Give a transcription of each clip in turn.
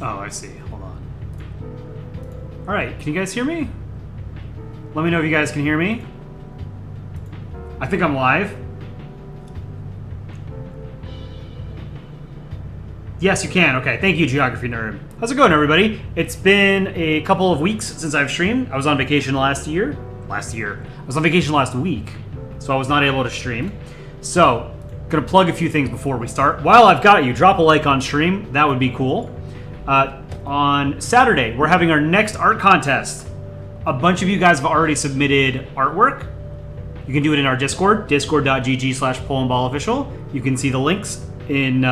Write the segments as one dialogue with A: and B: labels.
A: Oh, I see. Hold on. All right, can you guys hear me? Let me know if you guys can hear me. I think I'm live. Yes, you can. Okay, thank you, Geography Nerd. How's it going, everybody? It's been a couple of weeks since I've streamed. I was on vacation last year. I was on vacation last week, so I was not able to stream. So, gonna plug a few things before we start. While I've got you, drop a like on stream. That would be cool. On Saturday, we're having our next art contest. A bunch of you guys have already submitted artwork. You can do it in our Discord, discord.gg/PolandballOfficial. You can see the links in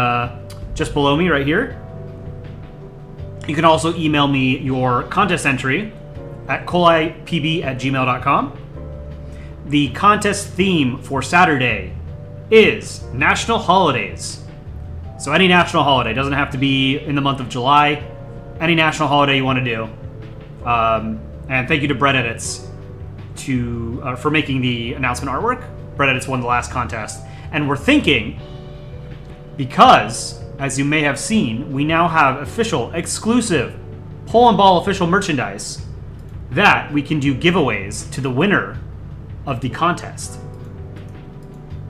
A: just below me right here. You can also email me your contest entry at kolipb@gmail.com. The contest theme for Saturday is national holidays. So any national holiday, doesn't have to be in the month of July. Any national holiday you want to do. And thank you to Bread Edits for making the announcement artwork. Bread Edits won the last contest. And we're thinking, because, as you may have seen, we now have official, exclusive Polandball official merchandise, that we can do giveaways to the winner of the contest.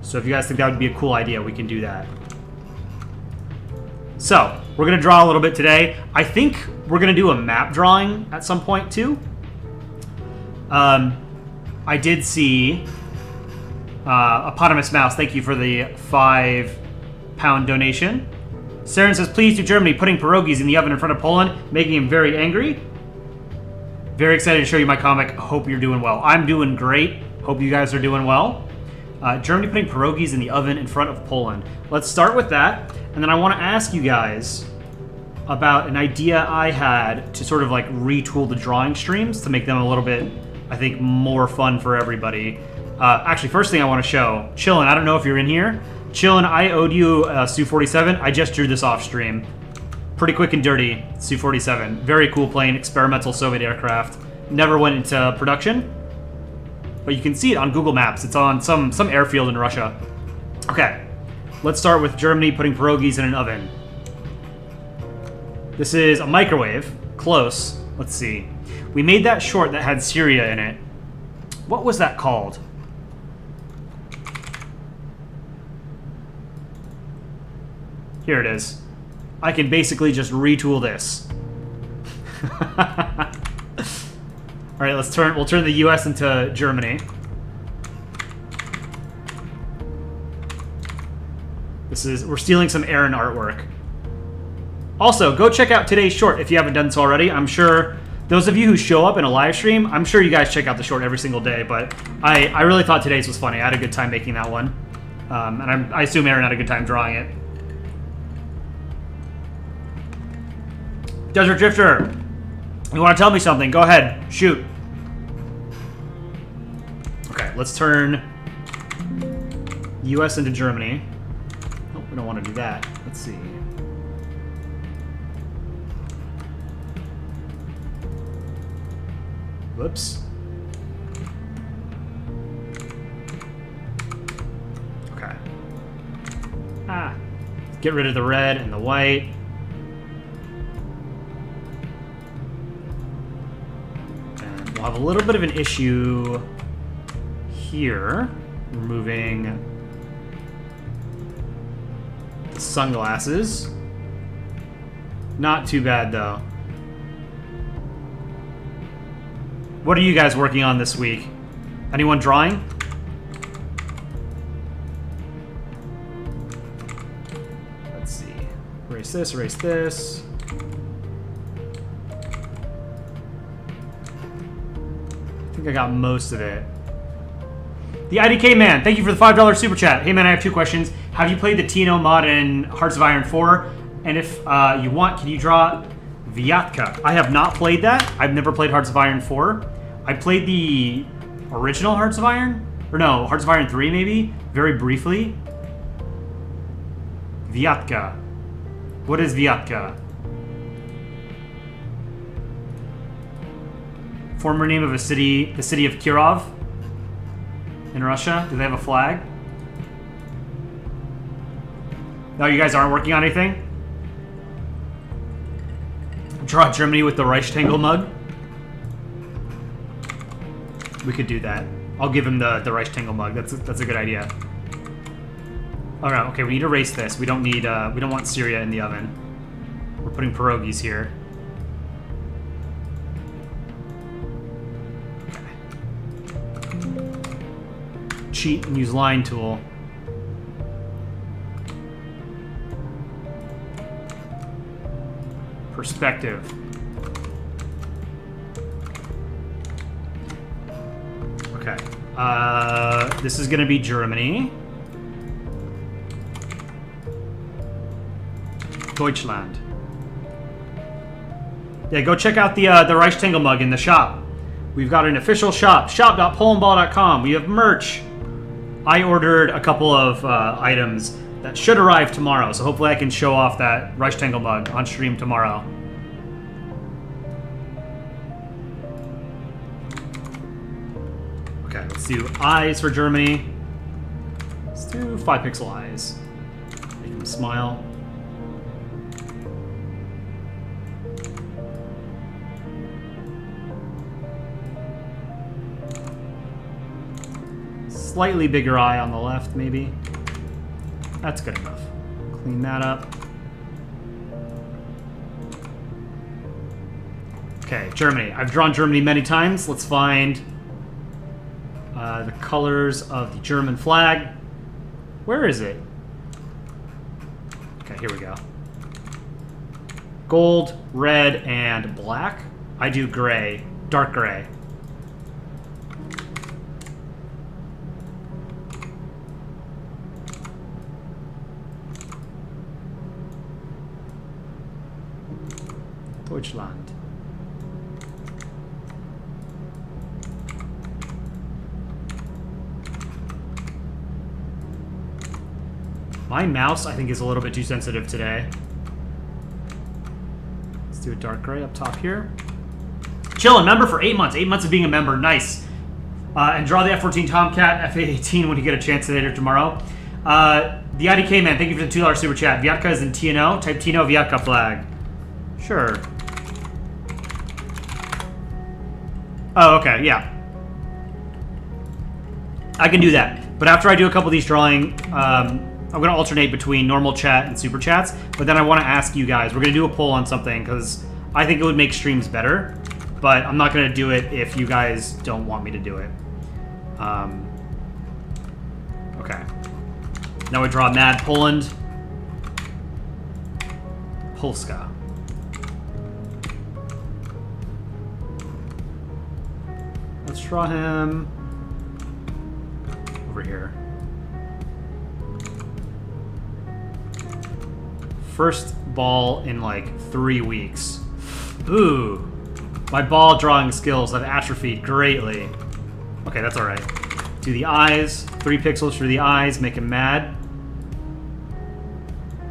A: So if you guys think that would be a cool idea, we can do that. So, we're going to draw a little bit today. I think we're going to do a map drawing at some point, too. I did see Eponymous Mouse, thank you for the £5 donation. Saren says, please do Germany, putting pierogies in the oven in front of Poland, making him very angry. Very excited to show you my comic. Hope you're doing well. I'm doing great. Hope you guys are doing well. Germany putting pierogies in the oven in front of Poland. Let's start with that. And then I want to ask you guys about an idea I had to sort of like retool the drawing streams to make them a little bit, I think, more fun for everybody. Actually, first thing I want to show, Chillin', I don't know if you're in here. Chillin', I owed you Su-47. I just drew this off stream. Pretty quick and dirty, Su-47. Very cool plane, experimental Soviet aircraft. Never went into production, but you can see it on Google Maps. It's on some airfield in Russia. Okay. Let's start with Germany putting pierogies in an oven. This is a microwave. Close. Let's see. We made that short that had Syria in it. What was that called? Here it is. I can basically just retool this. All right, we'll turn the US into Germany. We're stealing some Aaron artwork. Also, go check out today's short if you haven't done so already. I'm sure those of you who show up in a live stream, I'm sure you guys check out the short every single day, but I really thought today's was funny. I had a good time making that one. And I assume Aaron had a good time drawing it. Desert Drifter, you want to tell me something? Go ahead. Shoot. Okay, let's turn US into Germany. We don't want to do that. Let's see. Whoops. Okay. Get rid of the red and the white. And we'll have a little bit of an issue here. Removing sunglasses. Not too bad, though. What are you guys working on this week? Anyone drawing? Let's see. Erase this, erase this. I think I got most of it. The IDK Man, thank you for the $5 super chat. Hey man, I have two questions. Have you played the TNO mod in Hearts of Iron 4? And if you want, can you draw Vyatka? I have not played that. I've never played Hearts of Iron 4. I played the original Hearts of Iron? Or no, Hearts of Iron 3 maybe? Very briefly. Vyatka. What is Vyatka? Former name of a city, the city of Kirov in Russia. Do they have a flag? No, you guys aren't working on anything? Draw Germany with the Reichstangel mug. We could do that. I'll give him the Reichstangel mug. That's a good idea. All right. Okay. We need to erase this. We don't need. We don't want Syria in the oven. We're putting pierogies here. Okay. Cheat and use line tool. Perspective. Okay. This is going to be Germany. Deutschland. Yeah, go check out the Reichstangel mug in the shop. We've got an official shop, shop.polandball.com. We have merch. I ordered a couple of items that should arrive tomorrow, so hopefully I can show off that Reichstangel mug on stream tomorrow. Okay, let's do eyes for Germany. Let's do 5-pixel eyes. Make them smile. Slightly bigger eye on the left, maybe. That's good enough. Clean that up. Okay, Germany. I've drawn Germany many times. Let's find the colors of the German flag. Where is it? Okay, here we go. Gold, red, and black. I do gray, dark gray. Deutschland. My mouse, I think, is a little bit too sensitive today. Let's do a dark gray up top here. Chill, a member for 8 months. 8 months of being a member. Nice. And draw the F-14 Tomcat, F-18 when you get a chance today or tomorrow. The IDK man, thank you for the $2 super chat. Vyatka is in TNO. Type TNO Vyatka flag. Sure. Oh, okay, yeah. I can do that. But after I do a couple of these drawing, I'm going to alternate between normal chat and super chats. But then I want to ask you guys, we're going to do a poll on something because I think it would make streams better. But I'm not going to do it if you guys don't want me to do it. Okay. Now we draw Mad Poland. Polska. Let's draw him over here. First ball in like 3 weeks. Ooh. My ball drawing skills have atrophied greatly. Okay, that's alright. Do the eyes. 3 pixels for the eyes. Make him mad.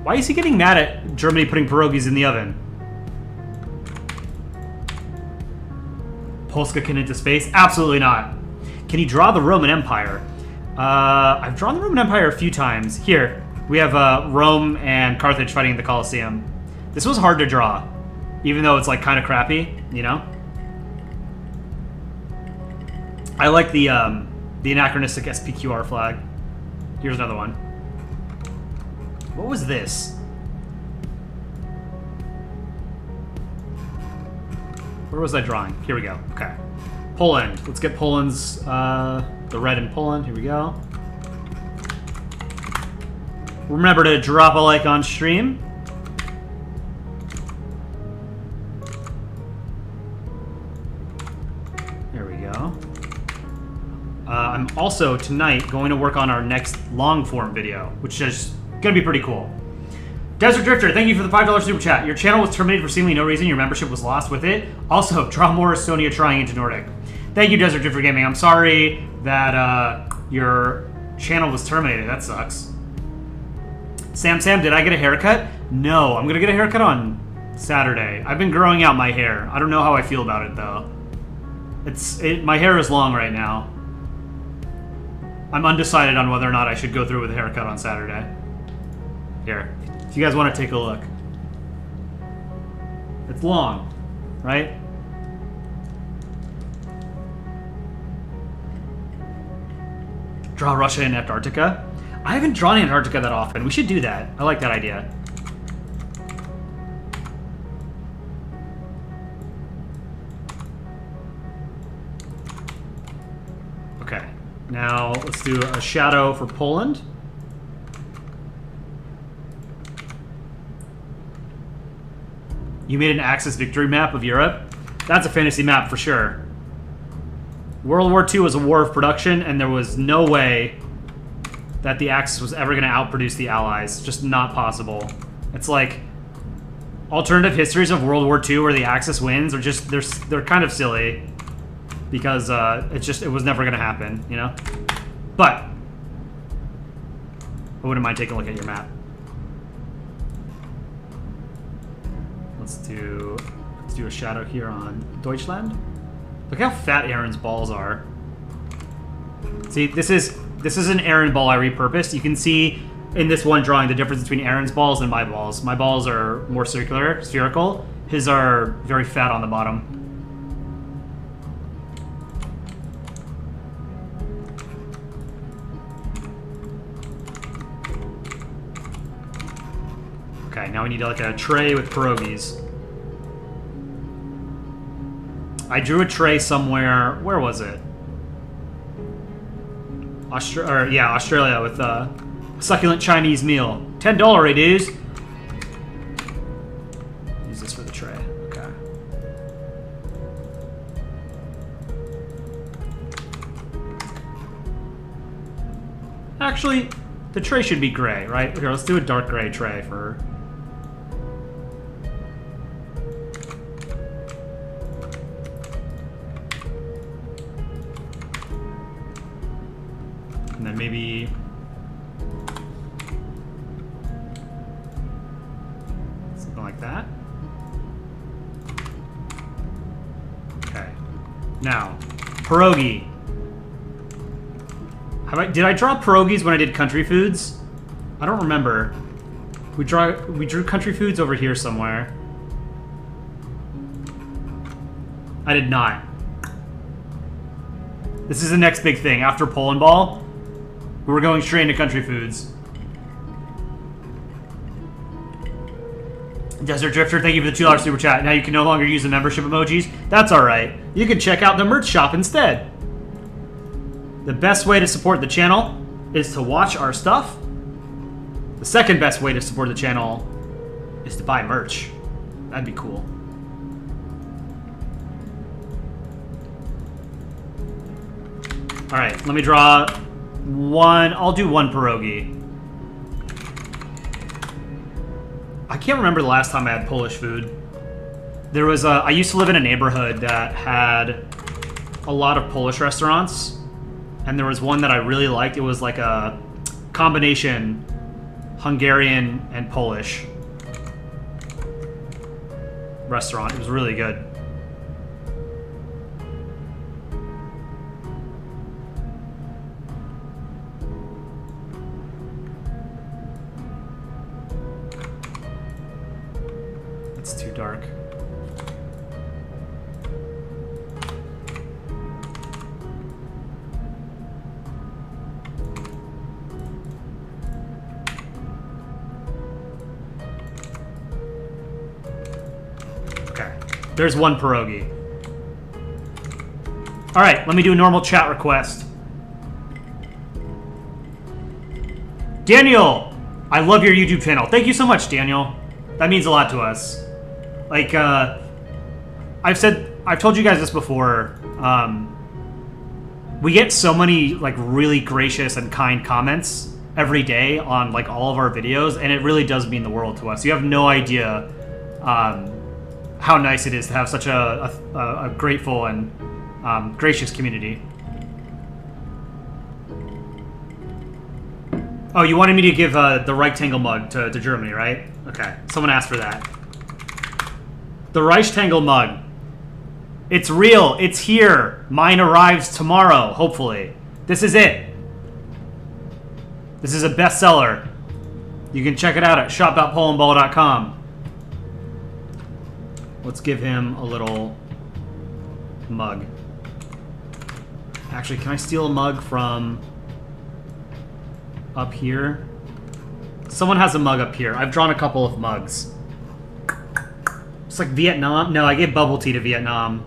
A: Why is he getting mad at Germany putting pierogies in the oven? Polska can into space? Absolutely not. Can he draw the Roman Empire? I've drawn the Roman Empire a few times. Here, we have Rome and Carthage fighting in the Colosseum. This was hard to draw, even though it's like kind of crappy, you know? I like the anachronistic SPQR flag. Here's another one. What was this? Where was I drawing? Here we go. Okay. Poland. Let's get Poland's, the red in Poland. Here we go. Remember to drop a like on stream. There we go. I'm also, tonight, going to work on our next long-form video, which is going to be pretty cool. Desert Drifter, thank you for the $5 super chat. Your channel was terminated for seemingly no reason. Your membership was lost with it. Also, draw more Estonia trying into Nordic. Thank you, Desert Drifter Gaming. I'm sorry that your channel was terminated. That sucks. Sam, did I get a haircut? No, I'm going to get a haircut on Saturday. I've been growing out my hair. I don't know how I feel about it, though. My hair is long right now. I'm undecided on whether or not I should go through with a haircut on Saturday. Here. If you guys want to take a look. It's long. right? Draw Russia and Antarctica. I haven't drawn Antarctica that often. We should do that. I like that idea. Okay. Now let's do a shadow for Poland. You made an Axis victory map of Europe? That's a fantasy map for sure. World War II was a war of production, and there was no way that the Axis was ever going to outproduce the Allies. Just not possible. It's like alternative histories of World War II where the Axis wins are just they're kind of silly because it was never going to happen, you know. But I wouldn't mind taking a look at your map. Let's do a shadow here on Deutschland. Look how fat Aaron's balls are. See, this is an Aaron ball I repurposed. You can see in this one drawing the difference between Aaron's balls and my balls. My balls are more circular, spherical. His are very fat on the bottom. Okay, now we need like a tray with pierogies. I drew a tray somewhere. Where was it? Australia with a succulent Chinese meal. $10 it is. Use this for the tray. Okay. Actually, the tray should be gray, right? Here, let's do a dark gray tray for... And then maybe... something like that. Okay. Now, pierogi. Did I draw pierogies when I did country foods? I don't remember. We drew country foods over here somewhere. I did not. This is the next big thing. After Polandball, we're going straight into country foods. Desert Drifter, thank you for the $2 super chat. Now you can no longer use the membership emojis. That's alright. You can check out the merch shop instead. The best way to support the channel is to watch our stuff. The second best way to support the channel is to buy merch. That'd be cool. Alright, let me draw one. I'll do one pierogi. I can't remember the last time I had Polish food. There was I used to live in a neighborhood that had a lot of Polish restaurants. And there was one that I really liked. It was like a combination Hungarian and Polish restaurant. It was really good. It's too dark. There's one pierogi. Alright, let me do a normal chat request. Daniel! I love your YouTube channel. Thank you so much, Daniel. That means a lot to us. Like, I've told you guys this before. We get so many, like, really gracious and kind comments every day on, like, all of our videos, and it really does mean the world to us. You have no idea, how nice it is to have such a grateful and gracious community. Oh, you wanted me to give the rectangle mug to Germany, right? Okay, someone asked for that. The Reichtangle mug. It's real. It's here. Mine arrives tomorrow, hopefully. This is it. This is a bestseller. You can check it out at shop.polandball.com. Let's give him a little mug. Actually, can I steal a mug from up here? Someone has a mug up here. I've drawn a couple of mugs. It's like Vietnam. No, I gave bubble tea to Vietnam.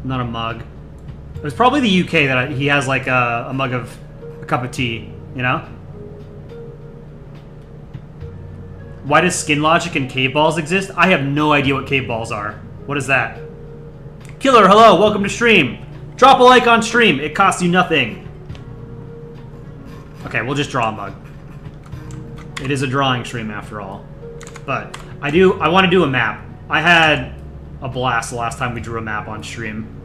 A: Not a mug. It was probably the UK that he has like a mug of a cup of tea, you know? Why does Skin Logic and cave balls exist? I have no idea what cave balls are. What is that? Killer, hello, welcome to stream. Drop a like on stream. It costs you nothing. Okay, we'll just draw a mug. It is a drawing stream after all. But I want to do a map. I had a blast the last time we drew a map on stream.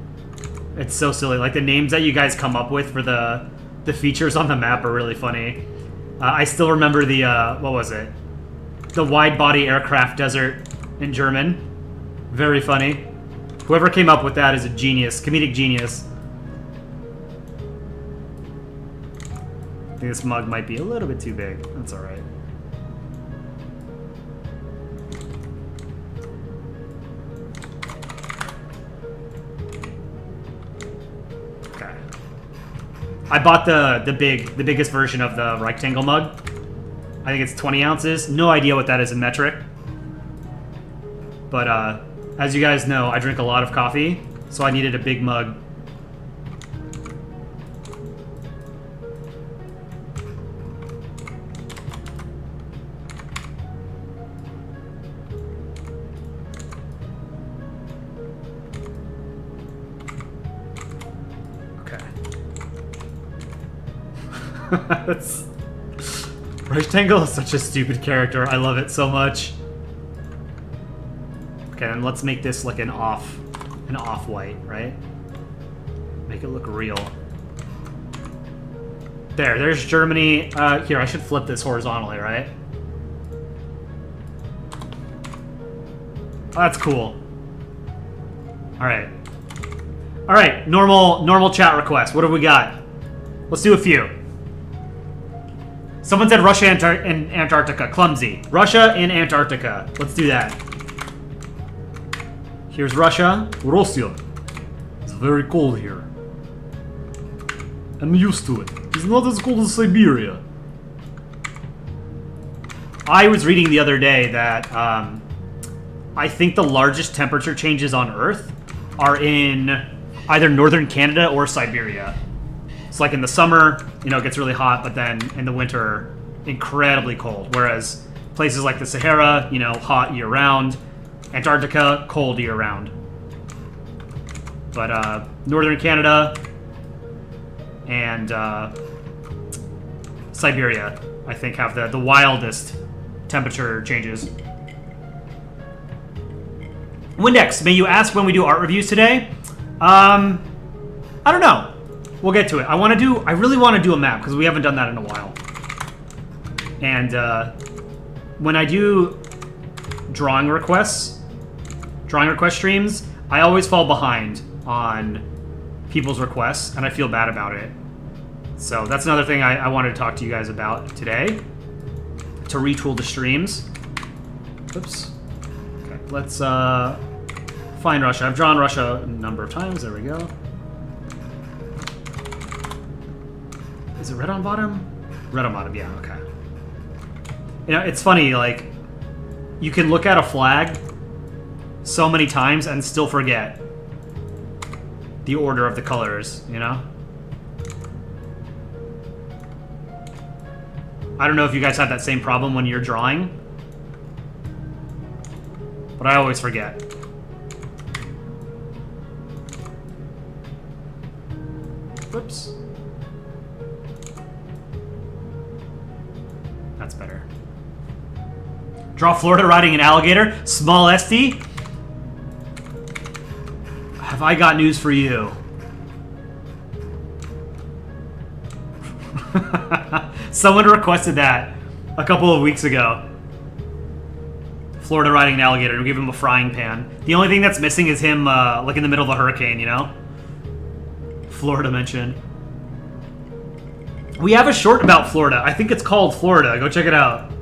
A: It's so silly. Like the names that you guys come up with for the features on the map are really funny. I still remember the what was it? The wide body aircraft desert in German. Very funny. Whoever came up with that is a genius, comedic genius. I think this mug might be a little bit too big. That's all right. Okay. I bought the biggest version of the rectangle mug. I think it's 20 ounces. No idea what that is in metric. But as you guys know, I drink a lot of coffee, so I needed a big mug. Okay. That's... Rectangle is such a stupid character. I love it so much. Okay, then let's make this like an off-white, right? Make it look real. There's Germany. Here, I should flip this horizontally, right? Oh, that's cool. All right. Normal chat request. What have we got? Let's do a few. Someone said Russia and Antarctica. Clumsy. Russia and Antarctica. Let's do that. Here's Russia. Russia. It's very cold here. I'm used to it. It's not as cold as Siberia. I was reading the other day that I think the largest temperature changes on Earth are in either northern Canada or Siberia. It's like in the summer, you know, it gets really hot, but then in the winter, incredibly cold. Whereas places like the Sahara, you know, hot year-round. Antarctica, cold year-round. But northern Canada and Siberia, I think, have the wildest temperature changes. Windex, may you ask when we do art reviews today? I don't know. We'll get to it. I really want to do a map because we haven't done that in a while. And when I do drawing request streams, I always fall behind on people's requests, and I feel bad about it. So that's another thing I wanted to talk to you guys about today, to retool the streams. Oops. Okay, let's find Russia. I've drawn Russia a number of times. There we go. Is it red on bottom? Red on bottom, yeah, okay. You know, it's funny, like, you can look at a flag so many times and still forget the order of the colors, you know? I don't know if you guys have that same problem when you're drawing, but I always forget. Whoops. That's better. Draw Florida riding an alligator. Small SD. Have I got news for you? Someone requested that a couple of weeks ago. Florida riding an alligator. We give him a frying pan. The only thing that's missing is him, like in the middle of a hurricane, you know? Florida mentioned. We have a short about Florida. I think it's called Florida. Go check it out.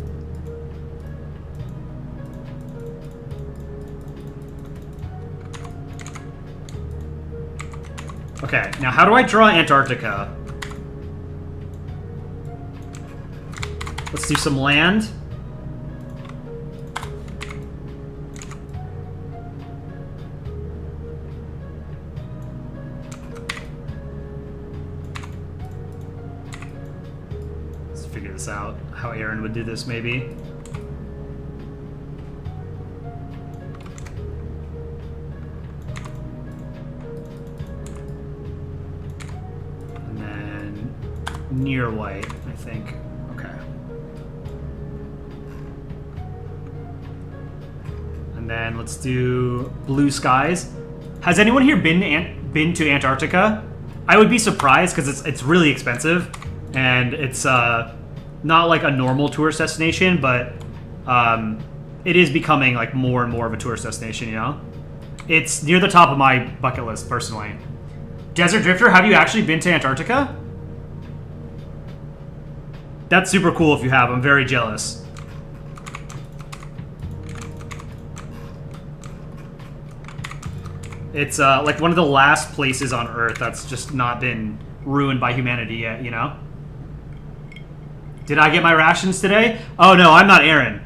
A: Okay, now how do I draw Antarctica? Let's do some land. Let's figure this out, how Aaron would do this maybe. And then near white, I think. Okay. And then let's do blue skies. Has anyone here been to Antarctica? I would be surprised because it's really expensive, and it's not like a normal tourist destination, but it is becoming like more and more of a tourist destination. You know, it's near the top of my bucket list personally. Desert Drifter, have you actually been to Antarctica? That's super cool if you have. I'm very jealous. It's like one of the last places on Earth that's just not been ruined by humanity yet, you know? Did I get my rations today? Oh no, I'm not Aaron.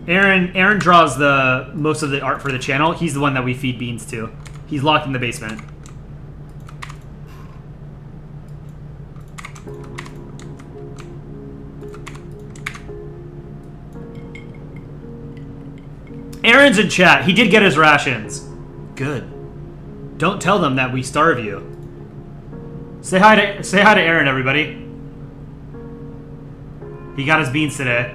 A: Aaron draws the most of the art for the channel. He's the one that we feed beans to. He's locked in the basement. Aaron's in chat. He did get his rations. Good. Don't tell them that we starve you. Say hi to Aaron, everybody. He got his beans today.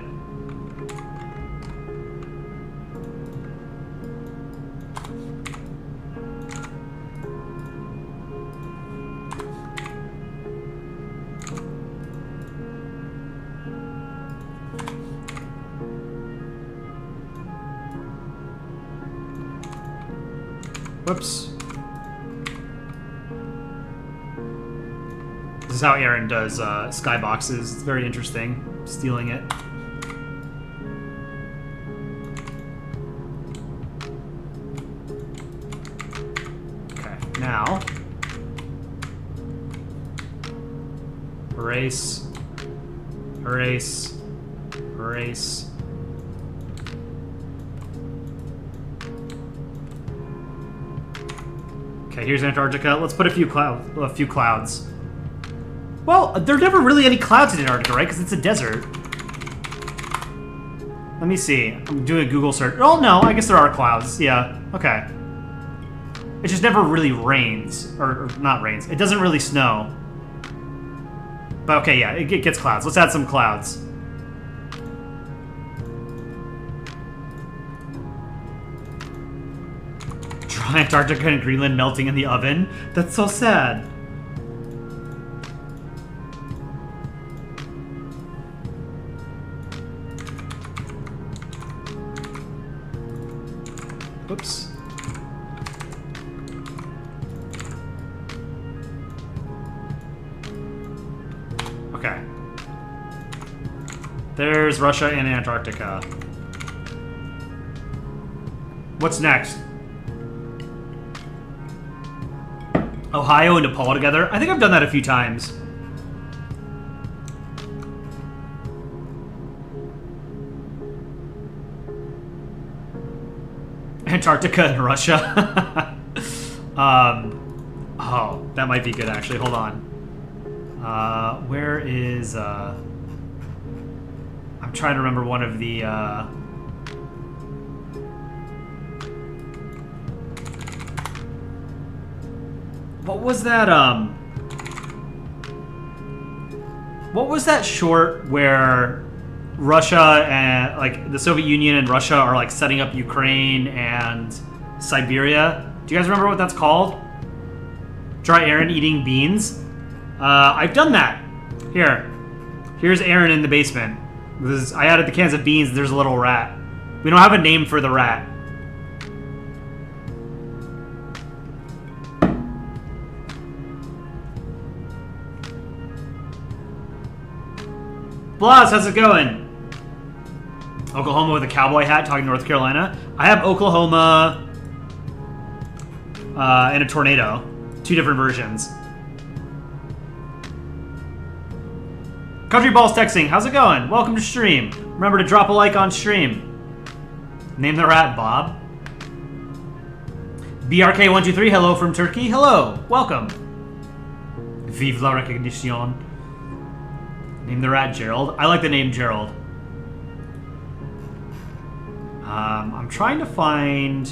A: Whoops. This is how Aaron does skyboxes. It's very interesting. Stealing it. Okay, now erase, erase, erase. Okay, here's Antarctica. Let's put a few clouds. Well, there are never really any clouds in Antarctica, right? Because it's a desert. Let me see. I'm doing a Google search. Oh, no, I guess there are clouds. Yeah, okay. It just never really rains. Or not rains. It doesn't really snow. But okay, yeah, it gets clouds. Let's add some clouds. Draw Antarctica and Greenland melting in the oven. That's so sad. Oops. Okay. There's Russia and Antarctica. What's next? Ohio and Nepal together? I think I've done that a few times. Antarctica and Russia. Oh, that might be good actually. Hold on. Where is I'm trying to remember one of the what was that short where Russia and like the Soviet Union and Russia are like setting up Ukraine and Siberia? Do you guys remember what that's called? Try Aaron eating beans. I've done that. Here's Aaron in the basement. I added the cans of beans. There's a little rat. We don't have a name for the rat. Blas, how's it going? Oklahoma with a cowboy hat talking North Carolina. I have Oklahoma and a tornado. Two different versions. Country Ball's texting. How's it going? Welcome to stream. Remember to drop a like on stream. Name the rat, Bob. BRK123, hello from Turkey. Hello. Welcome. Vive la recognition. Name the rat, Gerald. I like the name Gerald. I'm trying to find...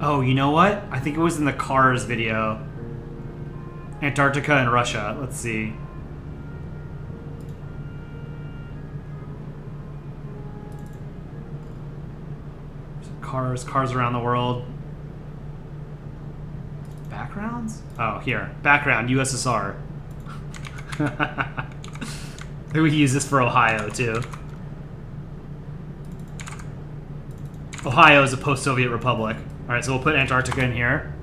A: Oh, you know what? I think it was in the Cars video. Antarctica and Russia. Let's see. Cars around the world. Backgrounds? Oh, here. Background, USSR. Maybe we can use this for Ohio, too. Ohio is a post-Soviet republic. Alright, so we'll put Antarctica in here.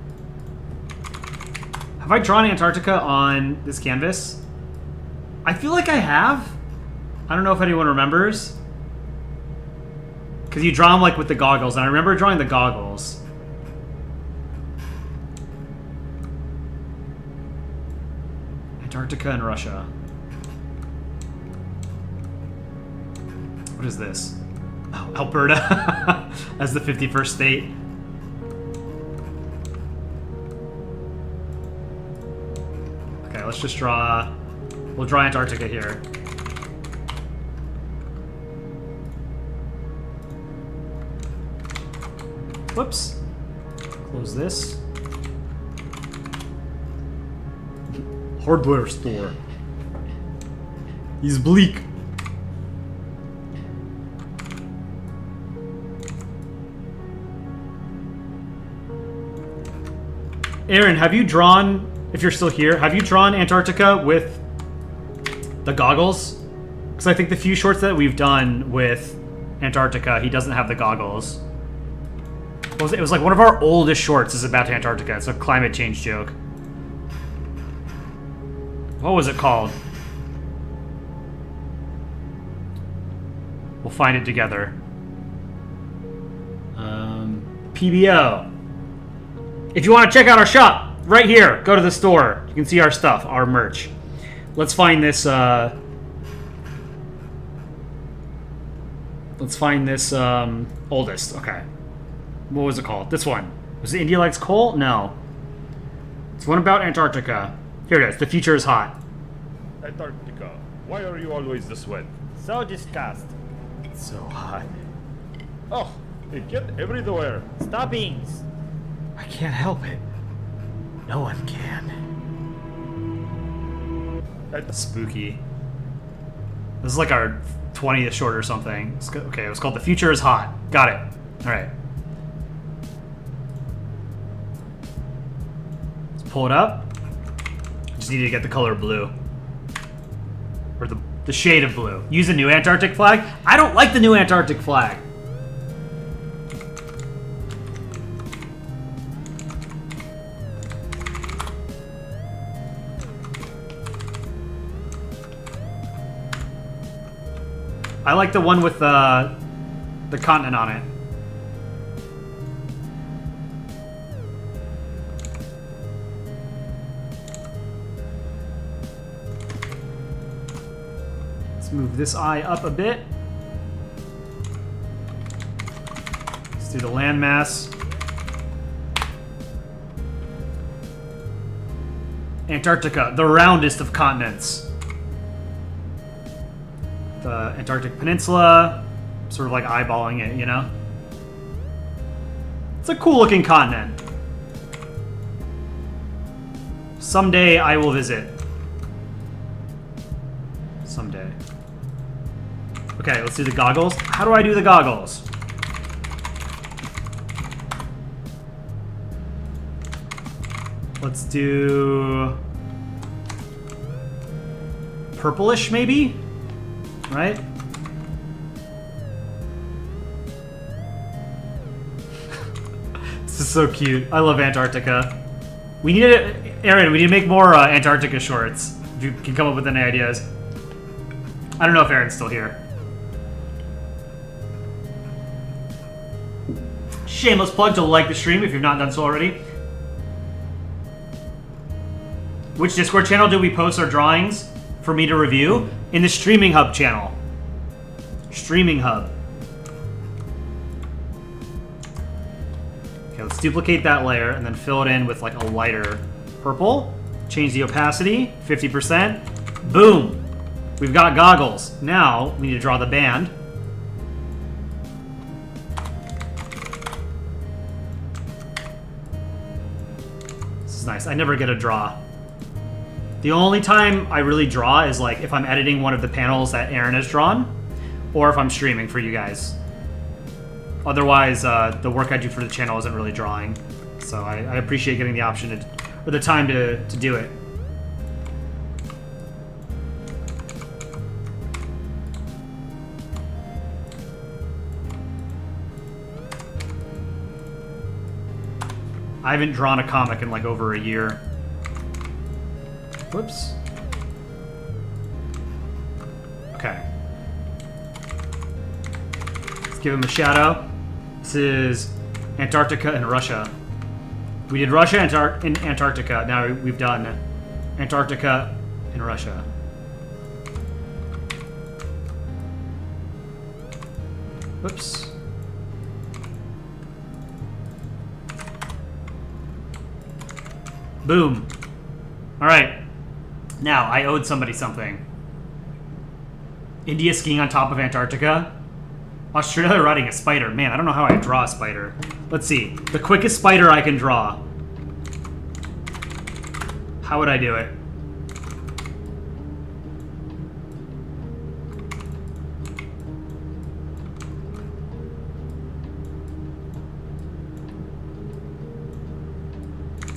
A: Have I drawn Antarctica on this canvas? I feel like I have. I don't know if anyone remembers. Because you draw them like with the goggles, and I remember drawing the goggles. Antarctica and Russia. What is this? Oh, Alberta as the 51st state. Okay, let's just draw... We'll draw Antarctica here. Whoops. Close this. Hardware store. He's bleak. Aaron, have you drawn, if you're still here, have you drawn Antarctica with the goggles? Because I think the few shorts that we've done with Antarctica, he doesn't have the goggles. It was like one of our oldest shorts is about Antarctica. It's a climate change joke. What was it called? We'll find it together. PBO. If you want to check out our shop, right here, go to the store. You can see our stuff, our merch. Let's find this, oldest. Okay. What was it called? This one. Was it India Likes Coal? No. It's one about Antarctica. Here it is. The future is hot.
B: Antarctica. Why are you always this wet?
C: So disgust.
A: It's so hot.
B: Oh, it get everywhere.
C: Stoppings.
A: I can't help it. No one can. That's spooky. This is like our 20th short or something. Okay, it was called The Future is Hot. Got it. All right. Let's pull it up. Just need to get the color blue. Or the shade of blue. Use a new Antarctic flag? I don't like the new Antarctic flag. I like the one with the continent on it. Let's move this eye up a bit. Let's do the landmass. Antarctica, the roundest of continents. The Antarctic Peninsula, sort of like eyeballing it, you know? It's a cool looking continent. Someday I will visit. Someday. Okay, let's do the goggles. How do I do the goggles? Let's do purplish, maybe? Right? This is so cute. I love Antarctica. We need to, Aaron, we need to make more Antarctica shorts. If you can come up with any ideas. I don't know if Aaron's still here. Shameless plug to like the stream if you've not done so already. Which Discord channel do we post our drawings for me to review? In the Streaming Hub channel. Streaming Hub. Okay, let's duplicate that layer and then fill it in with like a lighter purple. Change the opacity, 50%. Boom! We've got goggles. Now, we need to draw the band. This is nice. I never get a draw. The only time I really draw is like if I'm editing one of the panels that Aaron has drawn, or if I'm streaming for you guys. Otherwise, the work I do for the channel isn't really drawing. So I appreciate getting the option to, or the time to do it. I haven't drawn a comic in like over a year. Whoops. Okay. Let's give him a shadow. This is Antarctica and Russia. We did Russia and Antarctica. Now we've done Antarctica and Russia. Whoops. Boom. All right. Now, I owed somebody something. India skiing on top of Antarctica. Australia riding a spider. Man, I don't know how I draw a spider. Let's see. The quickest spider I can draw. How would I do it?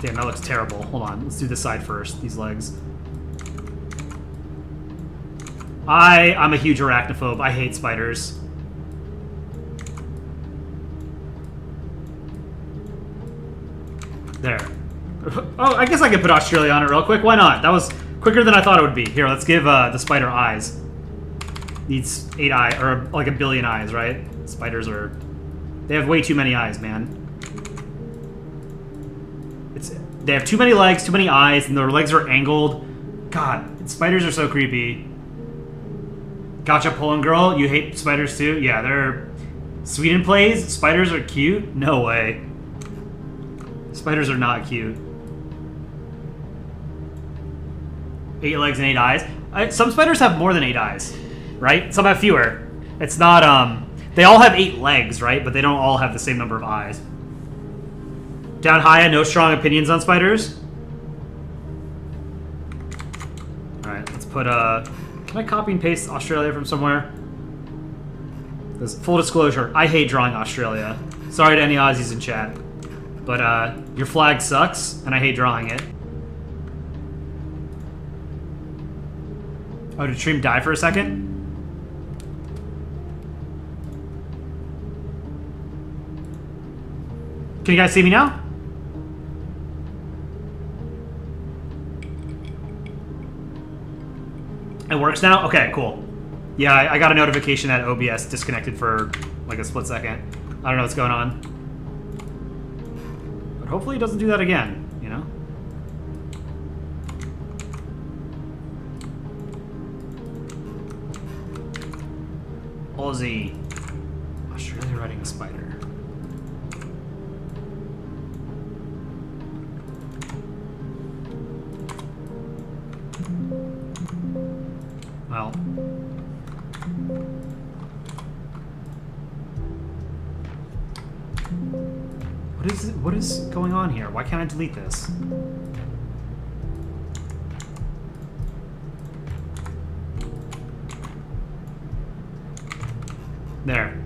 A: Damn, that looks terrible. Hold on. Let's do the side first. These legs. I'm a huge arachnophobe. I hate spiders. There. Oh, I guess I could put Australia on it real quick. Why not? That was quicker than I thought it would be. Here, let's give the spider eyes. Needs 8 eyes, or like a billion eyes, right? Spiders are... They have way too many eyes, man. They have too many legs, too many eyes, and their legs are angled. God, spiders are so creepy. Gotcha, Poland girl. You hate spiders too? Yeah, they're... Sweden plays? Spiders are cute? No way. Spiders are not cute. 8 legs and 8 eyes. Some spiders have more than 8 eyes, right? Some have fewer. It's not, They all have 8 legs, right? But they don't all have the same number of eyes. Down high, no strong opinions on spiders. Alright, let's put, Can I copy and paste Australia from somewhere? Because, full disclosure, I hate drawing Australia. Sorry to any Aussies in chat. But, your flag sucks, and I hate drawing it. Oh, did stream die for a second? Can you guys see me now? It works now? Okay, cool. Yeah, I got a notification that OBS disconnected for like a split second. I don't know what's going on. But hopefully it doesn't do that again, you know? Aussie. Australia riding a spider. Well. What is going on here? Why can't I delete this? There.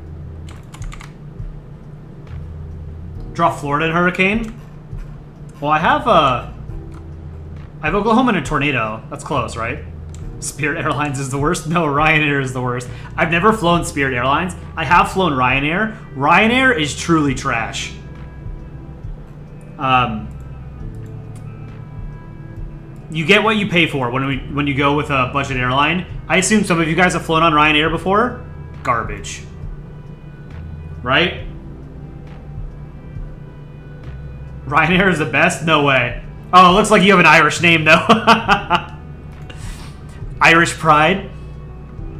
A: Draw Florida in hurricane? Well, I have Oklahoma in a tornado. That's close, right? Spirit Airlines is the worst? No, Ryanair is the worst. I've never flown Spirit Airlines. I have flown Ryanair. Ryanair is truly trash. You get what you pay for when you go with a budget airline. I assume some of you guys have flown on Ryanair before. Garbage. Right? Ryanair is the best? No way. Oh, it looks like you have an Irish name, though. Irish pride?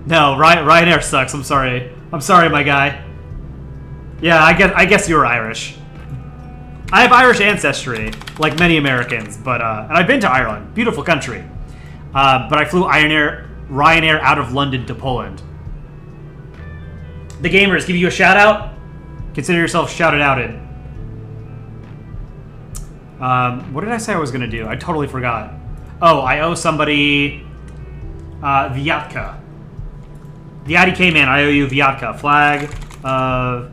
A: No, Ryanair sucks. I'm sorry. I'm sorry, my guy. Yeah, I guess you were Irish. I have Irish ancestry, like many Americans, but and I've been to Ireland, beautiful country. But I flew Ryanair out of London to Poland. The gamers, give you a shout out. Consider yourself shouted outed. What did I say I was gonna do? I totally forgot. Oh, I owe somebody Viatka. The IDK man, I owe you Viatka. Flag of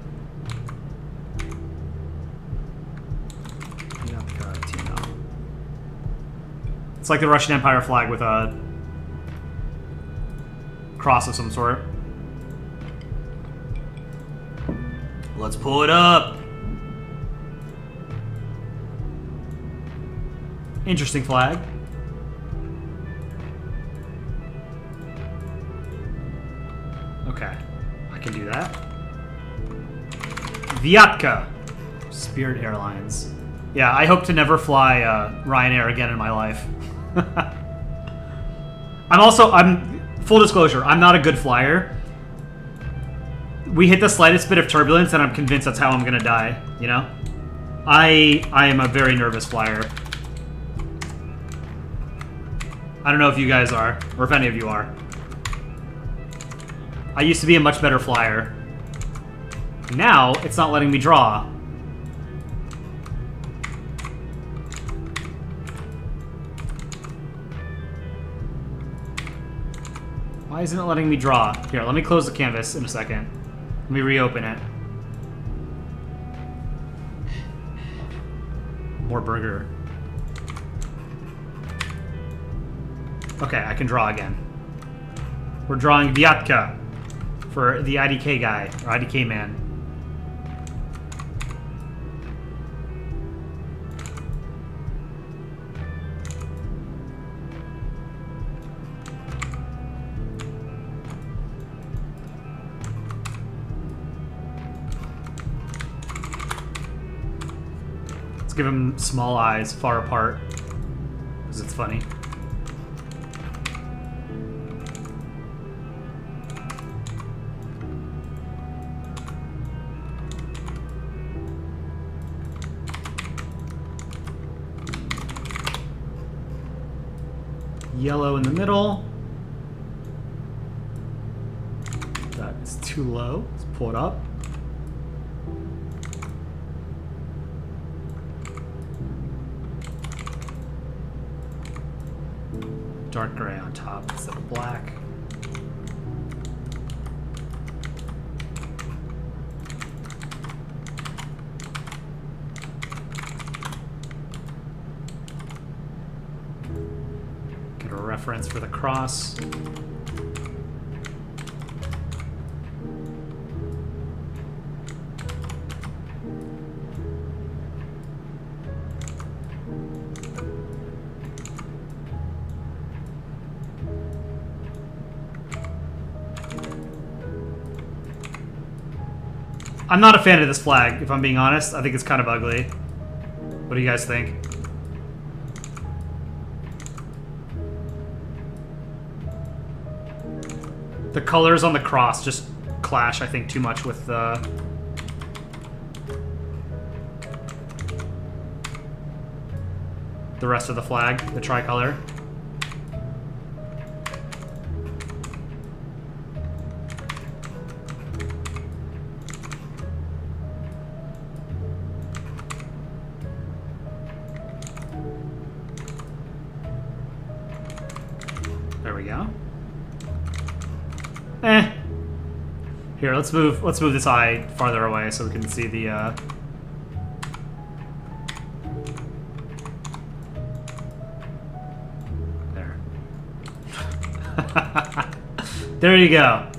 A: Viatka TNL. It's like the Russian Empire flag with a cross of some sort. Let's pull it up. Interesting flag. Okay, I can do that. Viatka, Spirit Airlines. Yeah, I hope to never fly Ryanair again in my life. I'm full disclosure, I'm not a good flyer. We hit the slightest bit of turbulence and I'm convinced that's how I'm gonna die, you know? I am a very nervous flyer. I don't know if you guys are, or if any of you are. I used to be a much better flyer. Now, it's not letting me draw. Why isn't it letting me draw? Here, let me close the canvas in a second. Let me reopen it. More burger. Okay, I can draw again. We're drawing Viatka for the IDK guy, or IDK man. Let's give him small eyes, far apart, because it's funny. Yellow in the middle. That's too low. Let's pull it up. Dark gray on top instead of black. Get a reference for the cross. I'm not a fan of this flag, if I'm being honest. I think it's kind of ugly. What do you guys think? The colors on the cross just clash, I think, too much with the rest of the flag, the tricolor. There we go. Here, let's move this eye farther away so we can see the there. There you go.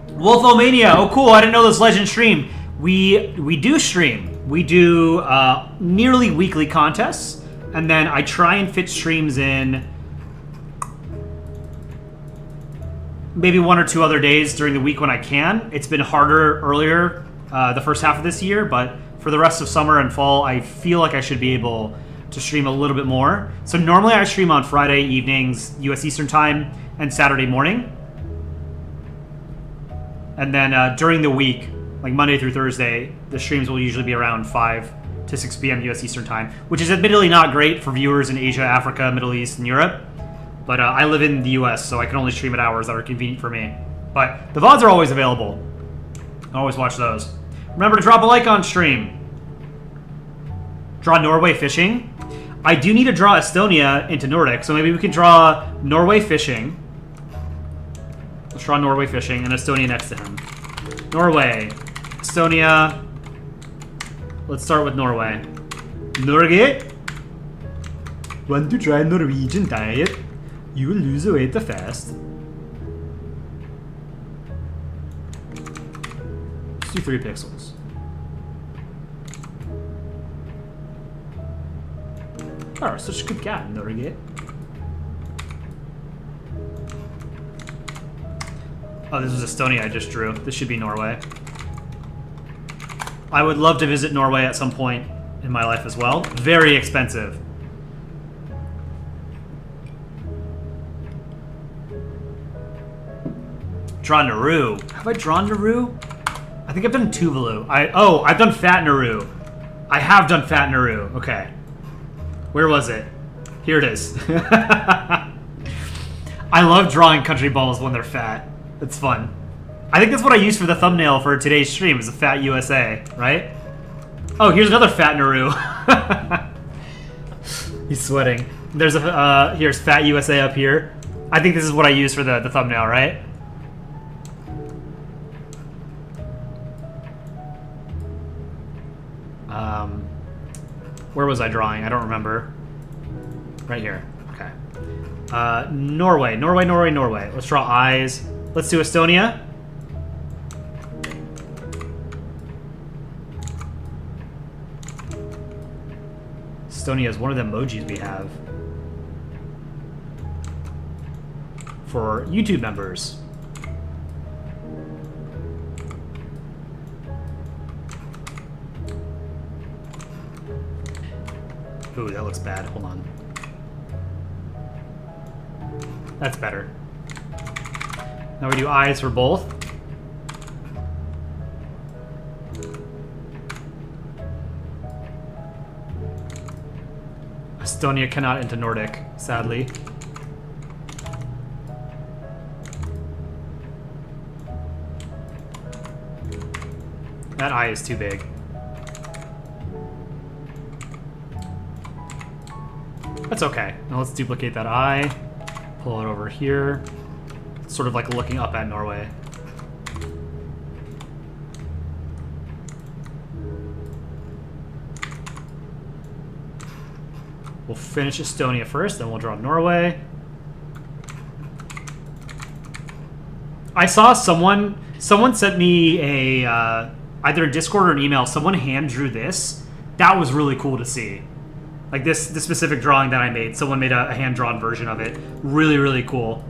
A: Wolfomania. Oh, cool! I didn't know this legend stream. We do stream. We do nearly weekly contests, and then I try and fit streams in maybe 1 or 2 other days during the week when I can. It's been harder earlier the first half of this year, but for the rest of summer and fall, I feel like I should be able to stream a little bit more. So normally I stream on Friday evenings, US Eastern Time, and Saturday morning. And then during the week, like Monday through Thursday, the streams will usually be around 5 to 6 p.m. US Eastern Time, which is admittedly not great for viewers in Asia, Africa, Middle East, and Europe. But I live in the US, so I can only stream at hours that are convenient for me. But the VODs are always available. I always watch those. Remember to drop a like on stream. Draw Norway fishing. I do need to draw Estonia into Nordic, so maybe we can draw Norway fishing. Let's draw Norway fishing and Estonia next to him. Norway, Estonia. Let's start with Norway. Norge. Want to try Norwegian diet? You will lose weight the fast. Let's do 3 pixels. Oh, such a good guy, Norge. Oh, this was Estonia I just drew. This should be Norway. I would love to visit Norway at some point in my life as well. Very expensive. Draw Nauru. Have I drawn Nauru? I think I've done Tuvalu. I've done Fat Nauru. I have done Fat Nauru. Okay. Where was it? Here it is. I love drawing country balls when they're fat. It's fun. I think that's what I used for the thumbnail for today's stream, is a Fat USA, right? Oh, here's another Fat Nauru. He's sweating. There's a here's Fat USA up here. I think this is what I use for the thumbnail, right? Where was I drawing? I don't remember. Right here. Okay. Norway. Norway, Norway, Norway. Let's draw eyes. Let's do Estonia. Estonia is one of the emojis we have for YouTube members. Ooh, that looks bad. Hold on. That's better. Now we do eyes for both. Estonia cannot into Nordic, sadly. That eye is too big. That's okay. Now let's duplicate that eye. Pull it over here. It's sort of like looking up at Norway. We'll finish Estonia first, then we'll draw Norway. I saw someone sent me a either a Discord or an email. Someone hand drew this. That was really cool to see. Like this specific drawing that I made. Someone made a hand-drawn version of it. Really, really cool.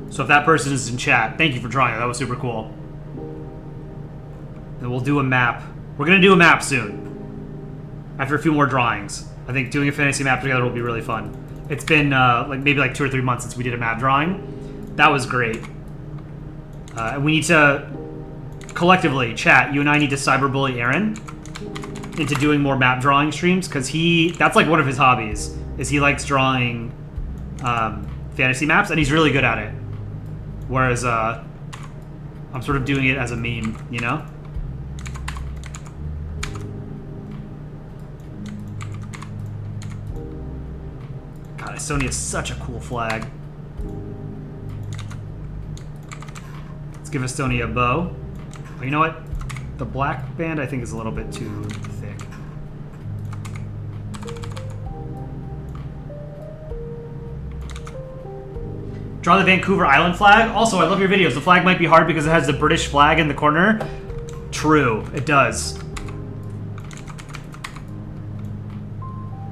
A: So if that person is in chat, thank you for drawing it. That was super cool. And we'll do a map. We're going to do a map soon. After a few more drawings. I think doing a fantasy map together will be really fun. It's been maybe 2 or 3 months since we did a map drawing. That was great. And we need to collectively, chat, you and I need to cyberbully Aaron into doing more map drawing streams, because that's like one of his hobbies, is he likes drawing fantasy maps, and he's really good at it. Whereas I'm sort of doing it as a meme, you know? God, Estonia is such a cool flag. Let's give Estonia a bow. Oh, you know what? The black band I think is a little bit too thick. Draw the Vancouver Island flag. Also, I love your videos. The flag might be hard because it has the British flag in the corner. True, it does.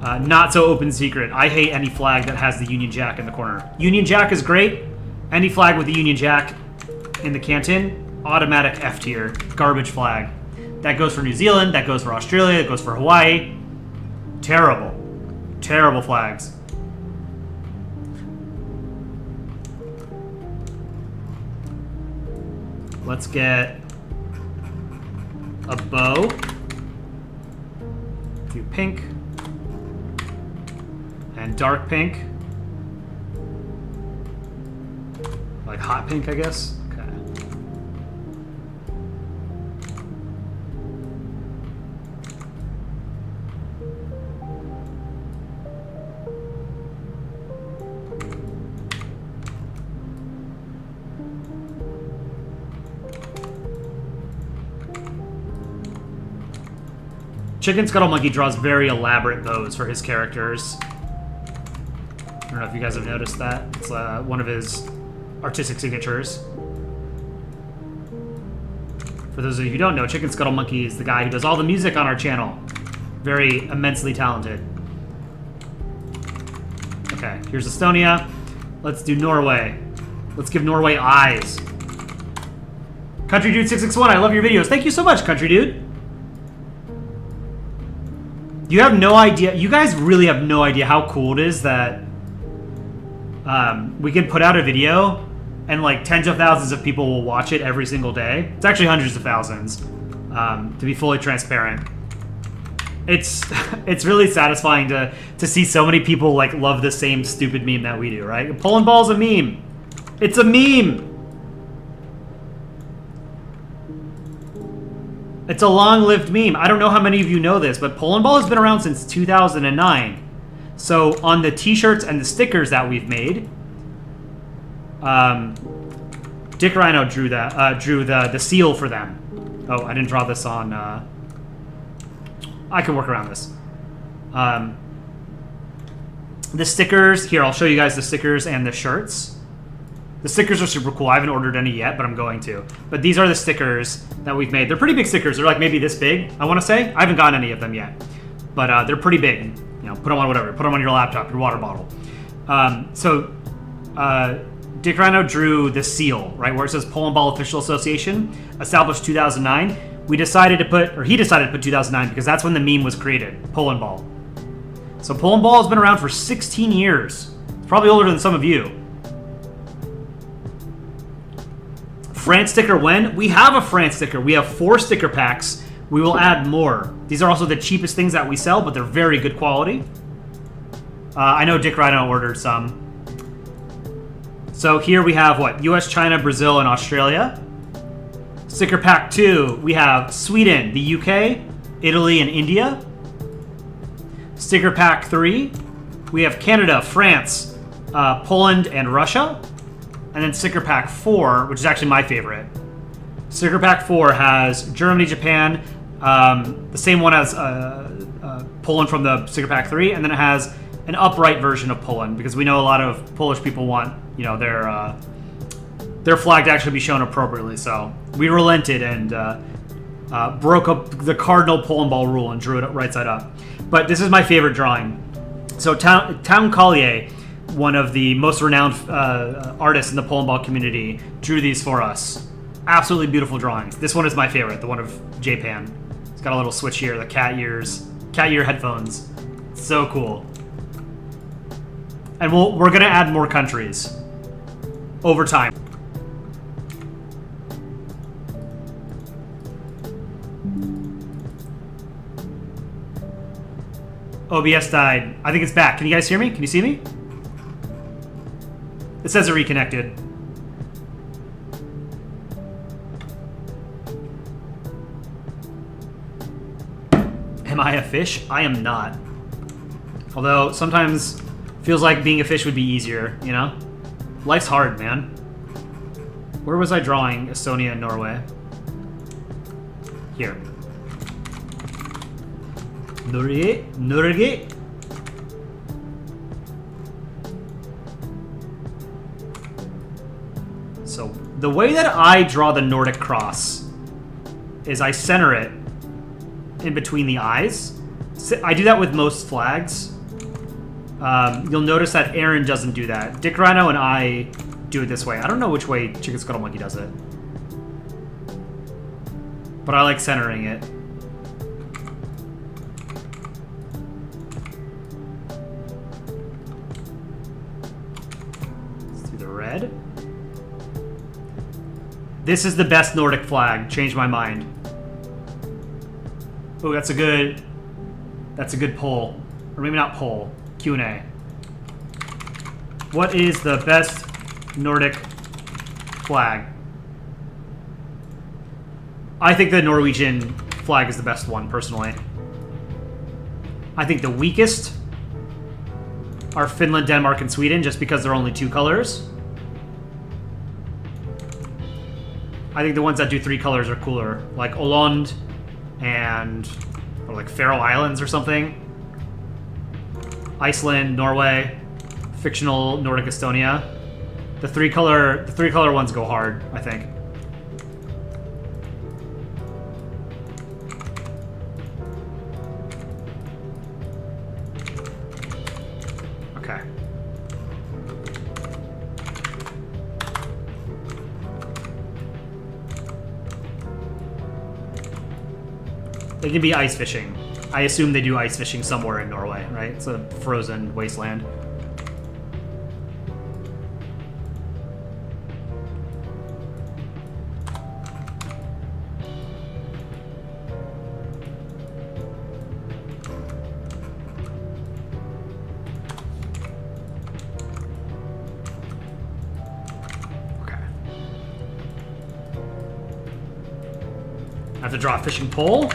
A: Not so open secret. I hate any flag that has the Union Jack in the corner. Union Jack is great. Any flag with the Union Jack in the canton, automatic F tier. Garbage flag. That goes for New Zealand. That goes for Australia. That goes for Hawaii. Terrible. Terrible flags. Let's get a bow. Do pink. And dark pink. Like hot pink, I guess. Okay. Chicken Scuttle Monkey draws very elaborate bows for his characters. I don't know if you guys have noticed that. It's one of his artistic signatures. For those of you who don't know, Chicken Scuttle Monkey is the guy who does all the music on our channel. Very immensely talented. Okay, here's Estonia. Let's do Norway. Let's give Norway eyes. Country Dude 661, I love your videos. Thank you so much, Country Dude. You have no idea. You guys really have no idea how cool it is that we can put out a video and like tens of thousands of people will watch it every single day. It's actually hundreds of thousands, to be fully transparent. It's really satisfying to see so many people like love the same stupid meme that we do, right? Polandball's a meme. It's a meme. It's a long-lived meme. I don't know how many of you know this, but Polandball has been around since 2009. So on the t-shirts and the stickers that we've made, Dick Rhino drew that, drew the seal for them. Oh, I didn't draw this on, I can work around this. The stickers, here, I'll show you guys the stickers and the shirts. The stickers are super cool. I haven't ordered any yet, but I'm going to. But these are the stickers that we've made. They're pretty big stickers. They're like maybe this big, I want to say. I haven't gotten any of them yet. But they're pretty big. You know, put them on whatever. Put them on your laptop, your water bottle. Dick Rhino drew the seal, right, where it says Polandball Official Association, established 2009. We decided to put, or he decided to put 2009 because that's when the meme was created, Polandball. So Polandball has been around for 16 years. It's probably older than some of you. France sticker when? We have a France sticker. We have 4 sticker packs. We will add more. These are also the cheapest things that we sell, but they're very good quality. I know Dick Rhino ordered some. So here we have what? US, China, Brazil, and Australia. Sticker pack 2, we have Sweden, the UK, Italy, and India. Sticker pack 3, we have Canada, France, Poland, and Russia. And then sticker pack 4, which is actually my favorite. Sticker pack 4 has Germany, Japan, the same one as Poland from the sticker pack 3, and then it has an upright version of Poland because we know a lot of Polish people want, you know, their flag to actually be shown appropriately. So we relented and broke up the cardinal Polandball rule and drew it right side up. But this is my favorite drawing. So Town Collier, one of the most renowned artists in the Polandball community, drew these for us. Absolutely beautiful drawings. This one is my favorite, the one of Japan. It's got a little switch here, the cat ear headphones. So cool. And we're gonna add more countries over time. OBS died. I think it's back. Can you guys hear me? Can you see me? It says it reconnected. Am I a fish? I am not. Although sometimes feels like being a fish would be easier, you know? Life's hard, man. Where was I drawing Estonia and Norway? Here. Norge. So the way that I draw the Nordic cross is I center it in between the eyes, I do that with most flags. You'll notice that Aaron doesn't do that. Dick Rhino and I do it this way. I don't know which way Chicken Scuttle Monkey does it. But I like centering it. Let's do the red. This is the best Nordic flag. Changed my mind. Oh, that's a good poll. Or maybe not poll. Q&A. What is the best Nordic flag? I think the Norwegian flag is the best one, personally. I think the weakest are Finland, Denmark, and Sweden, just because there are only 2 colors. I think the ones that do 3 colors are cooler, like Åland and or like Faroe Islands or something. Iceland, Norway, fictional Nordic Estonia. The three color ones go hard, I think. Okay. They can be ice fishing. I assume they do ice fishing somewhere in Norway, right? It's a frozen wasteland. Okay. I have to draw a fishing pole.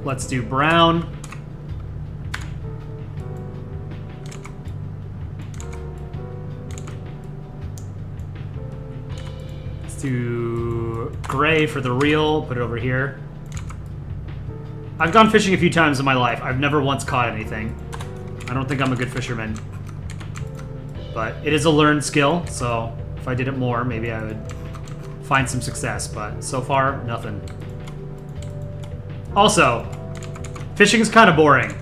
A: Let's do brown. Let's do gray for the reel. Put it over here. I've gone fishing a few times in my life. I've never once caught anything. I don't think I'm a good fisherman. But it is a learned skill, so if I did it more, maybe I would find some success. But so far, nothing. Also, fishing is kind of boring.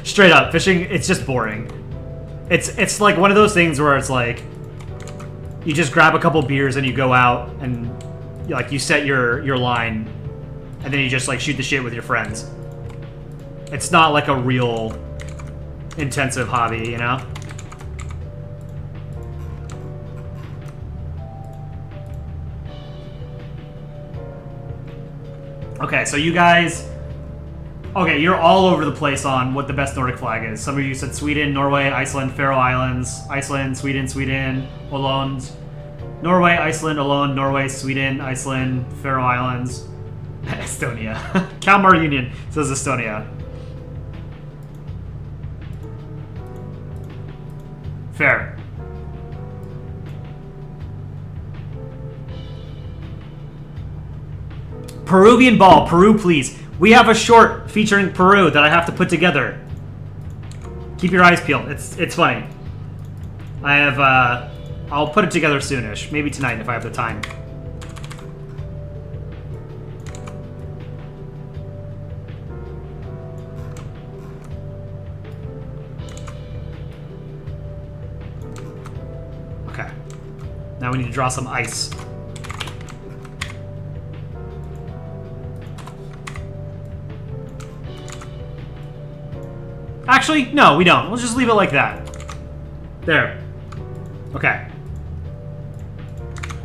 A: Straight up, fishing, it's just boring. It's like one of those things where it's like, you just grab a couple beers and you go out and like you set your line and then you just like shoot the shit with your friends. It's not like a real intensive hobby, you know? Okay, so you guys... Okay, you're all over the place on what the best Nordic flag is. Some of you said Sweden, Norway, Iceland, Faroe Islands, Iceland, Sweden, Åland. Norway, Iceland, Åland, Norway, Sweden, Iceland, Faroe Islands, Estonia. Kalmar Union says Estonia. Fair. Peruvian ball, Peru, please. We have a short featuring Peru that I have to put together. Keep your eyes peeled. It's funny. I have I'll put it together soonish. Maybe tonight if I have the time. Okay. Now we need to draw some ice. Actually, no, we don't. We'll just leave it like that. There. Okay.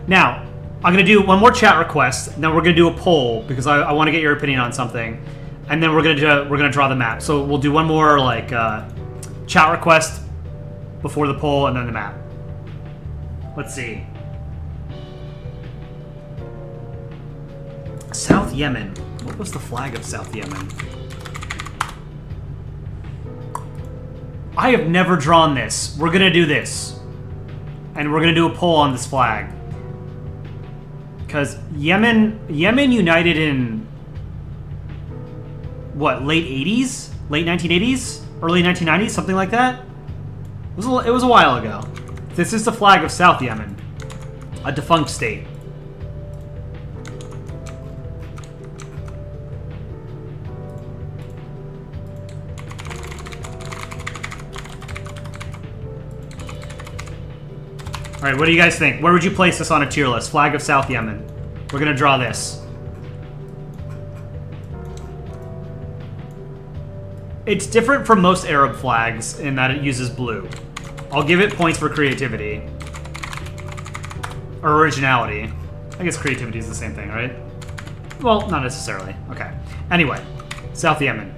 A: Now, I'm going to do one more chat request, and then we're going to do a poll, because I want to get your opinion on something. And then we're going to draw the map. So we'll do one more, like, chat request before the poll, and then the map. Let's see. South Yemen. What was the flag of South Yemen? I have never drawn this. We're gonna do this. And we're gonna do a poll on this flag. Because Yemen united in, what, late 80s? Late 1980s? Early 1990s? Something like that? It was a while ago. This is the flag of South Yemen. A defunct state. right, what do you guys think? Where would you place this on a tier list? Flag of South Yemen. We're gonna draw this. It's different from most Arab flags in that it uses blue. I'll give it points for creativity. Or originality. I guess creativity is the same thing, right? Well, not necessarily. Okay. Anyway, South Yemen.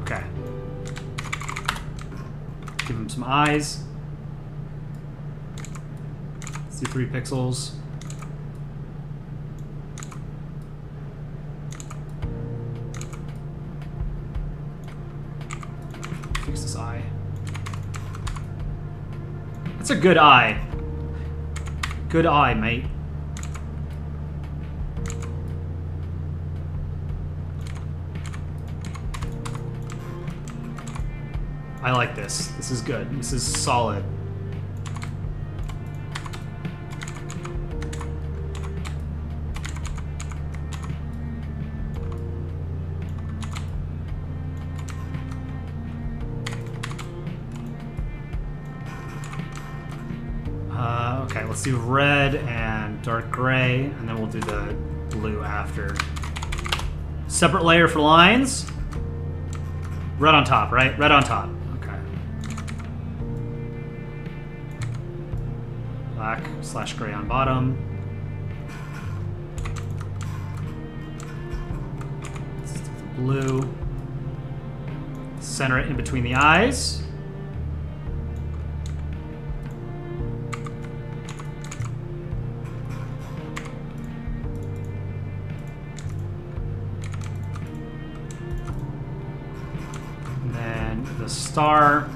A: Okay. Give him some eyes. Let's do 3 pixels. Fix this eye. That's a good eye. Good eye, mate. I like this. This is good. This is solid. Okay, let's do red and dark gray, and then we'll do the blue after. Separate layer for lines. Red on top, right? Red on top. Okay. Black/gray on bottom. Let's do the blue. Center it in between the eyes. The star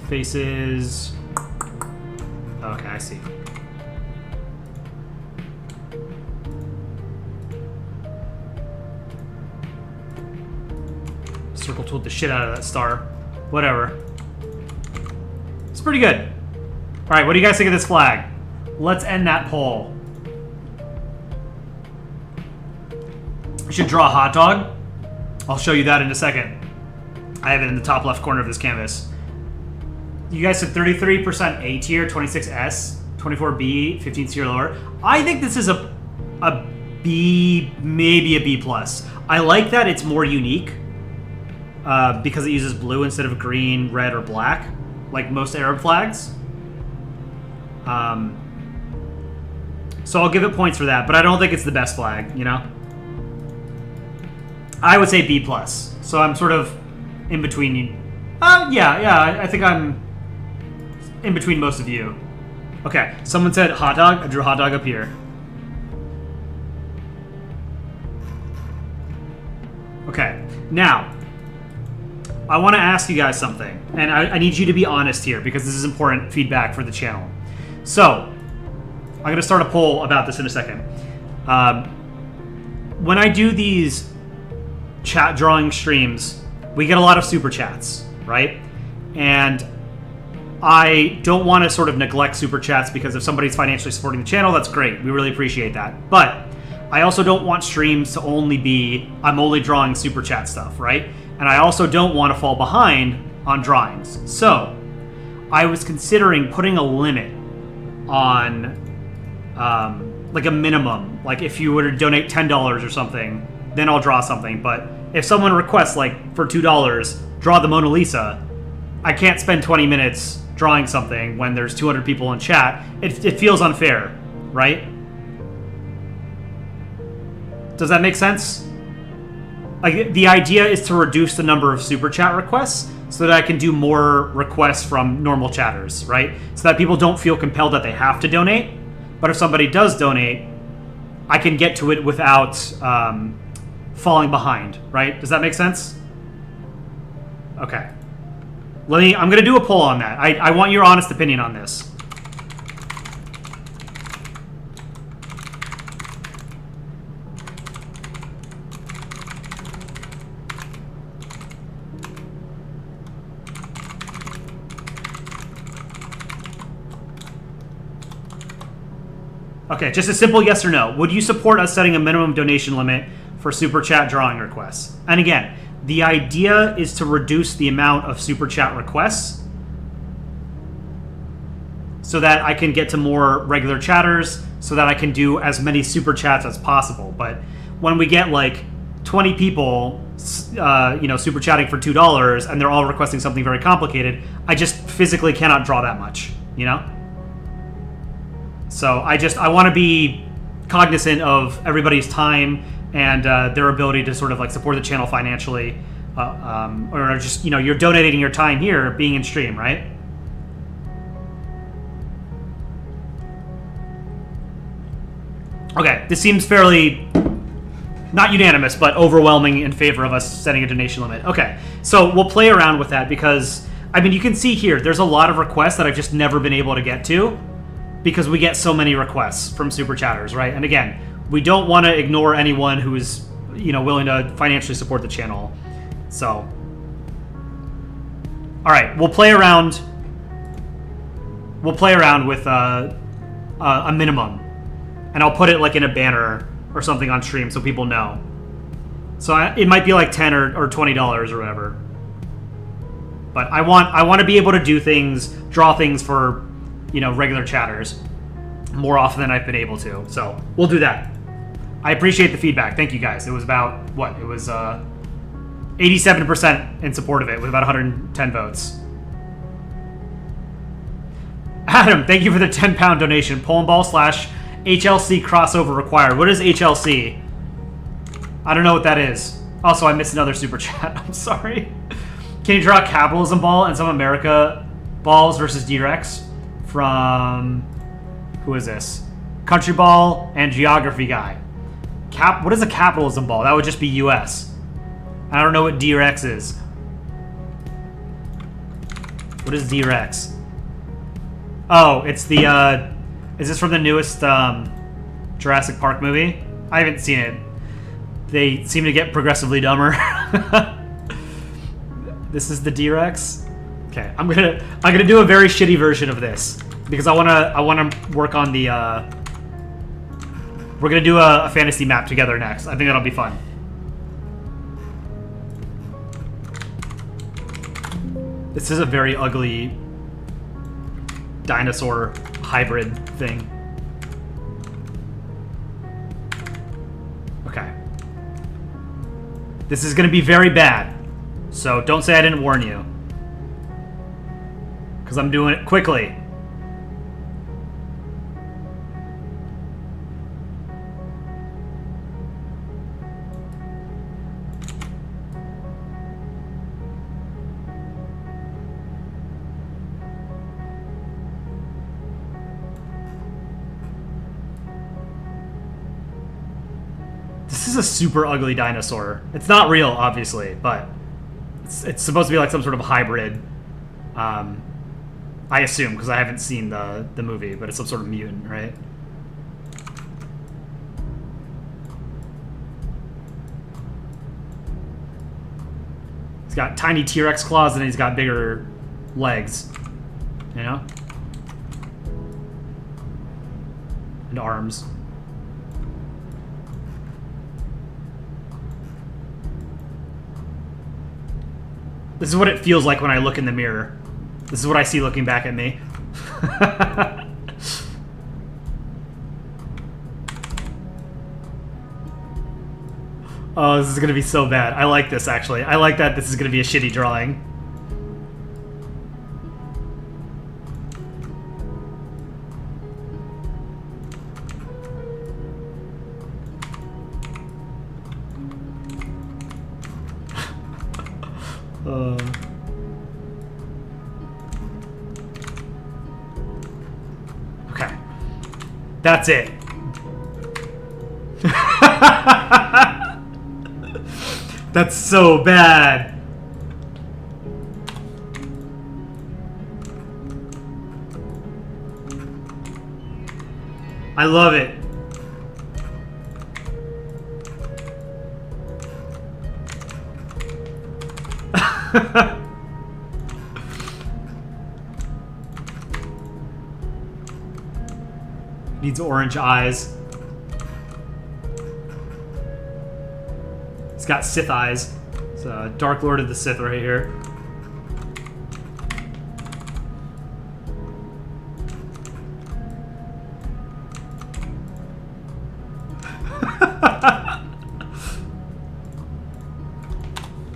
A: faces. Okay, I see. Circle tooled the shit out of that star. Whatever. It's pretty good. All right, what do you guys think of this flag? Let's end that poll. We should draw a hot dog. I'll show you that in a second. I have it in the top left corner of this canvas. You guys said 33% A tier, 26S, 24B, 15 tier lower. I think this is a B, maybe a B+. I like that it's more unique because it uses blue instead of green, red, or black, like most Arab flags. So I'll give it points for that, but I don't think it's the best flag, you know? I would say B+. So I'm sort of in between you. Yeah, I think I'm in between most of you. Okay, someone said hot dog. I drew a hot dog up here. Okay, now, I want to ask you guys something. And I need you to be honest here because this is important feedback for the channel. So, I'm going to start a poll about this in a second. When I do these chat drawing streams, we get a lot of super chats, right? And I don't want to sort of neglect super chats because if somebody's financially supporting the channel, that's great. We really appreciate that. But I also don't want streams to only be, I'm only drawing super chat stuff, right? And I also don't want to fall behind on drawings. So I was considering putting a limit on like a minimum. Like if you were to donate $10 or something, then I'll draw something. But if someone requests, like, for $2, draw the Mona Lisa, I can't spend 20 minutes drawing something when there's 200 people in chat. It feels unfair, right? Does that make sense? Like, the idea is to reduce the number of super chat requests so that I can do more requests from normal chatters, right? So that people don't feel compelled that they have to donate. But if somebody does donate, I can get to it without falling behind, right? Does that make sense? Okay. I'm going to do a poll on that. I want your honest opinion on this. Okay, just a simple yes or no. Would you support us setting a minimum donation limit for Super Chat drawing requests? And again, the idea is to reduce the amount of Super Chat requests so that I can get to more regular chatters, so that I can do as many Super Chats as possible. But when we get like 20 people, Super Chatting for $2, and they're all requesting something very complicated, I just physically cannot draw that much, So I want to be cognizant of everybody's time and their ability to sort of like support the channel financially, or just you're donating your time here, being in stream, right? Okay, this seems fairly not unanimous, but overwhelming in favor of us setting a donation limit. Okay, so we'll play around with that because you can see here there's a lot of requests that I've just never been able to get to, because we get so many requests from super chatters, right? And again, we don't want to ignore anyone who is, willing to financially support the channel. So, all right, we'll play around. We'll play around with a minimum, and I'll put it like in a banner or something on stream so people know. So it might be like $10 or $20 or whatever. But I want to be able to do things, draw things for regular chatters more often than I've been able to. So we'll do that. I appreciate the feedback. Thank you guys. It was about, what? It was 87% in support of it with about 110 votes. Adam, thank you for the £10 donation. Polandball / HLC crossover required. What is HLC? I don't know what that is. Also, I missed another super chat. I'm sorry. Can you draw a capitalism ball and some America balls versus D-Rex? From, who is this? Country ball and geography guy. What is a capitalism ball? That would just be US. I don't know what D-Rex is. What is D-Rex? Oh, it's the, is this from the newest Jurassic Park movie? I haven't seen it. They seem to get progressively dumber. This is the D-Rex. Okay, I'm gonna do a very shitty version of this because I wanna work on the. We're gonna do a fantasy map together next. I think that'll be fun. This is a very ugly dinosaur hybrid thing. Okay. This is gonna be very bad, so don't say I didn't warn you. Because I'm doing it quickly. This is a super ugly dinosaur. It's not real, obviously, but it's supposed to be like some sort of hybrid. I assume, because I haven't seen the movie, but it's some sort of mutant, right? He's got tiny T-Rex claws and he's got bigger legs, and arms. This is what it feels like when I look in the mirror. This is what I see looking back at me. Oh, this is going to be so bad. I like this, actually. I like that this is going to be a shitty drawing. Okay. That's it. That's so bad. I love it. Needs orange eyes. He's got Sith eyes. It's a Dark Lord of the Sith right here.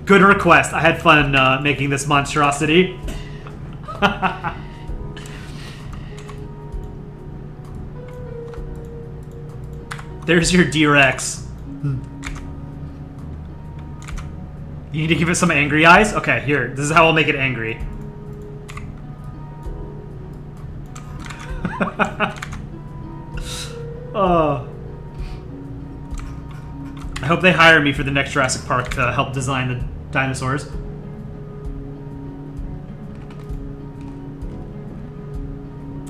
A: Good request. I had fun making this monstrosity. There's your D-Rex. You need to give it some angry eyes? Okay, here. This is how I'll make it angry. Oh. I hope they hire me for the next Jurassic Park to help design the dinosaurs.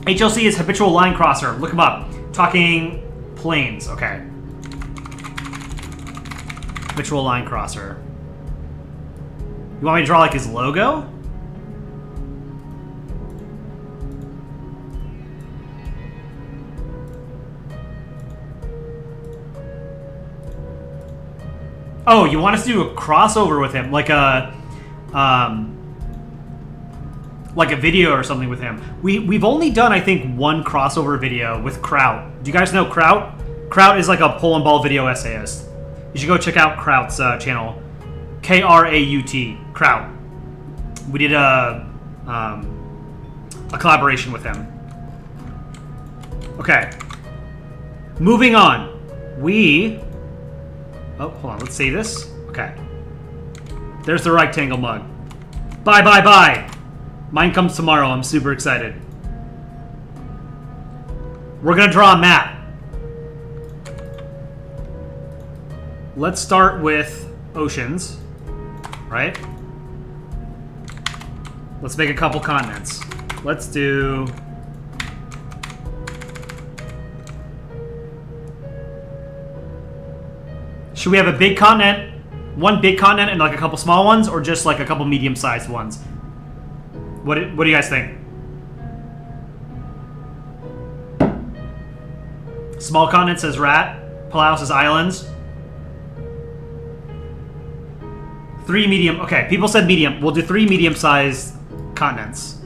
A: HLC is habitual line crosser. Look him up. Talking planes. Okay. Habitual line crosser. You want me to draw like his logo? Oh, you want us to do a crossover with him, like a video or something with him. We've only done, I think, one crossover video with Kraut. Do you guys know Kraut? Kraut is like a Polandball video essayist. You should go check out Kraut's channel. Kraut. Kraut. We did a collaboration with him. Okay. Moving on. Oh, hold on. Let's save this. Okay. There's the rectangle mug. Bye, bye, bye. Mine comes tomorrow. I'm super excited. We're going to draw a map. Let's start with oceans. Right? Let's make a couple continents. Let's do... Should we have a big continent, one big continent, and like a couple small ones, or just like a couple medium-sized ones? What do you guys think? Small continent says rat. Palau says islands. 3 medium. Okay, people said medium. We'll do 3 medium-sized continents.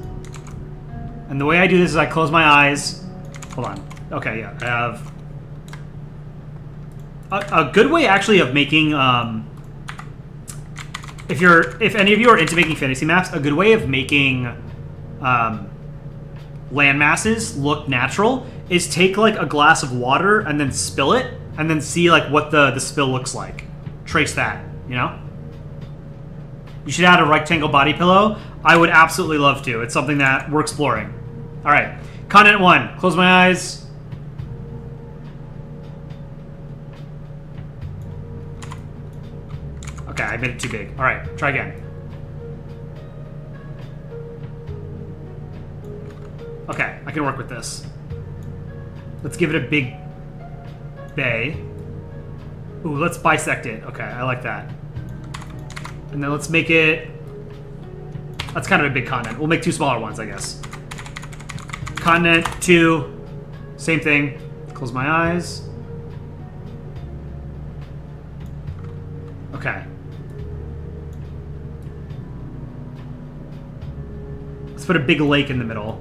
A: And the way I do this is I close my eyes. Hold on. Okay, yeah, I have... A good way, actually, of making, if any of you are into making fantasy maps, a good way of making land masses look natural is take, like, a glass of water and then spill it, and then see, like, what the spill looks like. Trace that, you know? You should add a rectangle body pillow. I would absolutely love to. It's something that we're exploring. All right. Continent 1. Close my eyes. Okay, I made it too big. All right, try again. Okay, I can work with this. Let's give it a big bay. Ooh, let's bisect it. Okay, I like that. And then let's make it... That's kind of a big continent. We'll make 2 smaller ones, I guess. Continent 2. Same thing. Close my eyes. Okay. Let's put a big lake in the middle.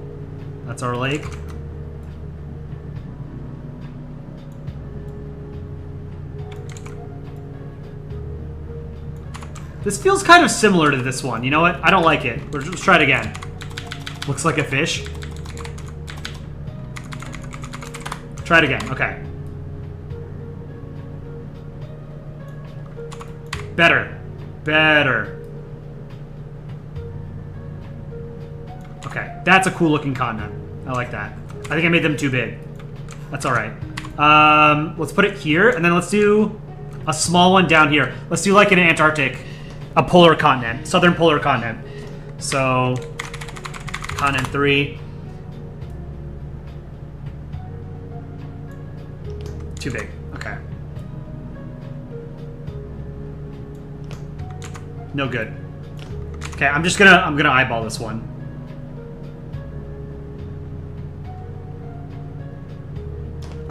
A: That's our lake. This feels kind of similar to this one. You know what? I don't like it. Let's try it again. Looks like a fish. Try it again. Okay. Better. Better. Okay. That's a cool looking continent. I like that. I think I made them too big. That's alright. Let's put it here, and then let's do a small one down here. Let's do like an Antarctic. A polar continent. Southern polar continent. So, continent 3. Too big. Okay. No good. Okay, I'm gonna eyeball this one.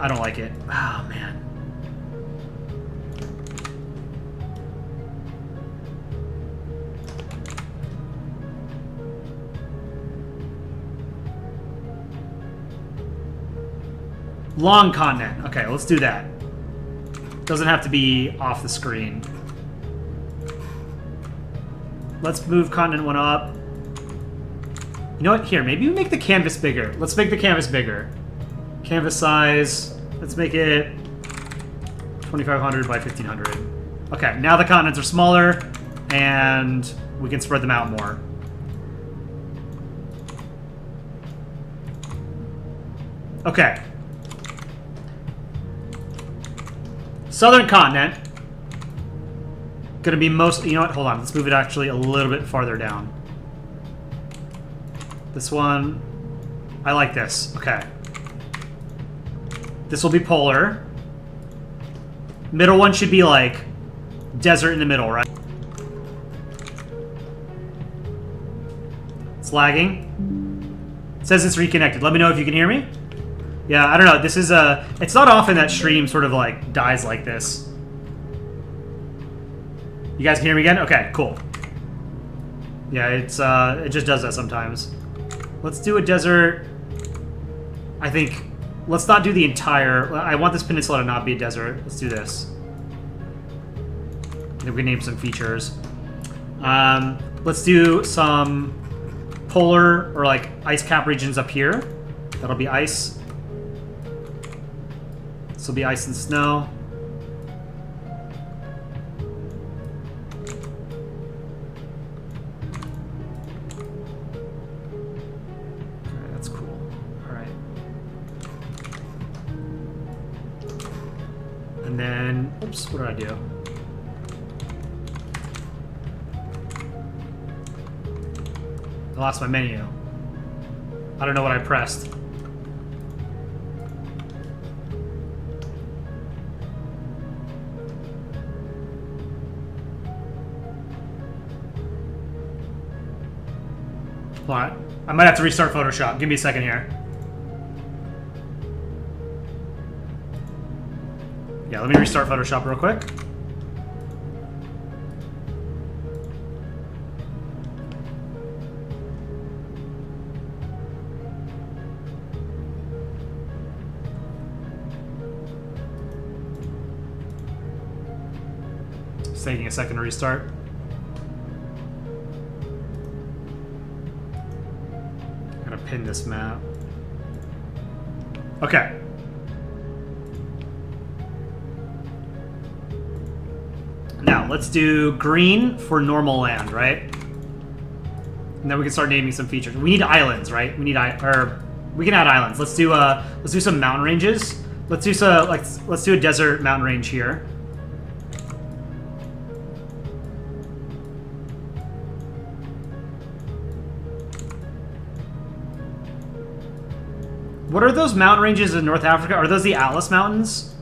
A: I don't like it. Oh, man. Long continent. Okay, let's do that. Doesn't have to be off the screen. Let's move continent 1 up. You know what? Here, maybe we make the canvas bigger. Let's make the canvas bigger. Canvas size. Let's make it 2,500 by 1,500. Okay, now the continents are smaller, and we can spread them out more. Okay. Southern continent. Gonna be most... You know what? Hold on. Let's move it actually a little bit farther down. This one... I like this. Okay. This will be polar. Middle one should be like desert in the middle, right? It's lagging. It says it's reconnected. Let me know if you can hear me. Yeah, I don't know. This is a... It's not often that stream sort of like dies like this. You guys can hear me again? Okay, cool. Yeah, it's it just does that sometimes. Let's do a desert. I think... Let's not do the entire... I want this peninsula to not be a desert. Let's do this. Maybe we can name some features. Let's do some polar or like ice cap regions up here. That'll be ice. This will be ice and snow. Okay, that's cool. All right. And then, oops, what did I do? I lost my menu. I don't know what I pressed. Alright. I might have to restart Photoshop. Give me a second here. Yeah, let me restart Photoshop real quick. It's taking a second to restart. Pin this map. Okay. Now, let's do green for normal land, right? And then we can start naming some features. We need islands, right? We need we can add islands. Let's do some mountain ranges. Let's do a desert mountain range here. What are those mountain ranges in North Africa? Are those the Atlas Mountains?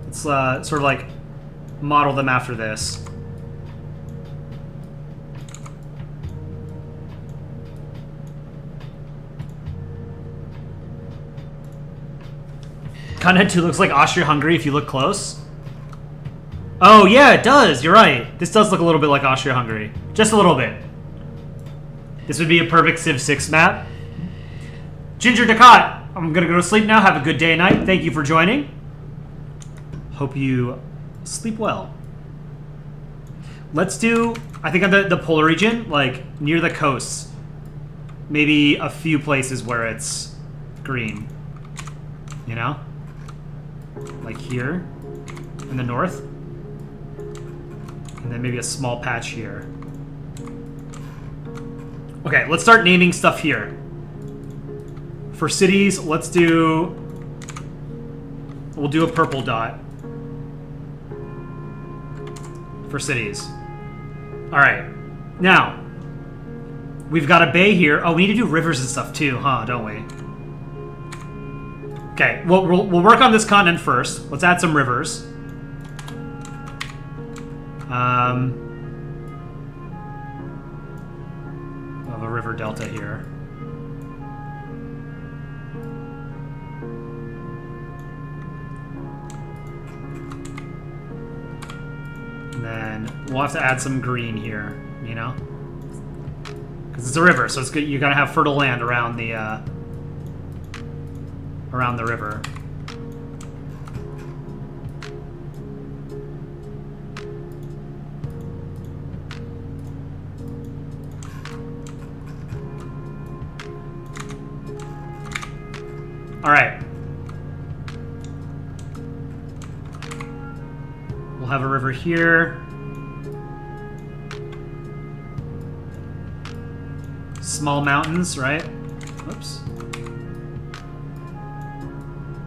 A: Let's sort of like model them after this. Continent 2 looks like Austria-Hungary if you look close. Oh yeah, it does. You're right. This does look a little bit like Austria-Hungary. Just a little bit. This would be a perfect Civ 6 map. Ginger Ducat, I'm gonna go to sleep now. Have a good day and night. Thank you for joining. Hope you sleep well. Let's do, I think on the polar region, like near the coasts, maybe a few places where it's green. You know? Like here in the north. And then maybe a small patch here. Okay, let's start naming stuff here. For cities, we'll do a purple dot. For cities. Alright. Now, we've got a bay here. Oh, we need to do rivers and stuff too, huh? Don't we? Okay, we'll work on this continent first. Let's add some rivers. We'll have a river delta here. then we'll have to add some green here, you know? Because it's a river, so it's good. You gotta have fertile land around the river. All right. We'll have a river here. Small mountains, right? Whoops.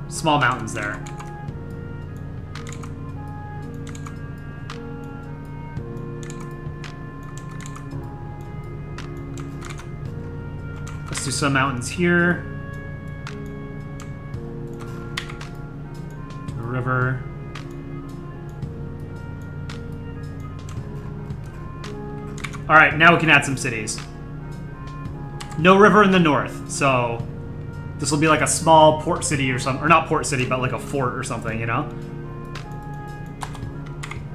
A: Small mountains there. Let's do some mountains here. A river. All right, now we can add some cities. No river in the north, so this will be like a small port city or something. Or not port city, but like a fort or something, you know?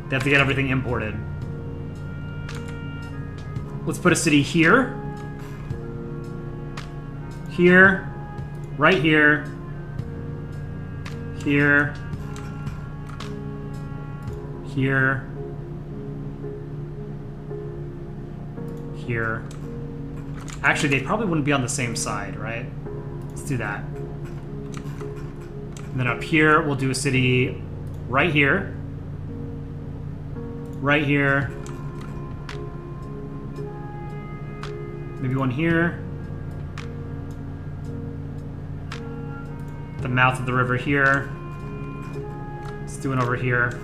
A: They have to get everything imported. Let's put a city here. Here. Right here. Here. Here. Here. Actually, they probably wouldn't be on the same side, right? Let's do that. And then up here, we'll do a city right here. Right here. Maybe one here. The mouth of the river here. Let's do one over here.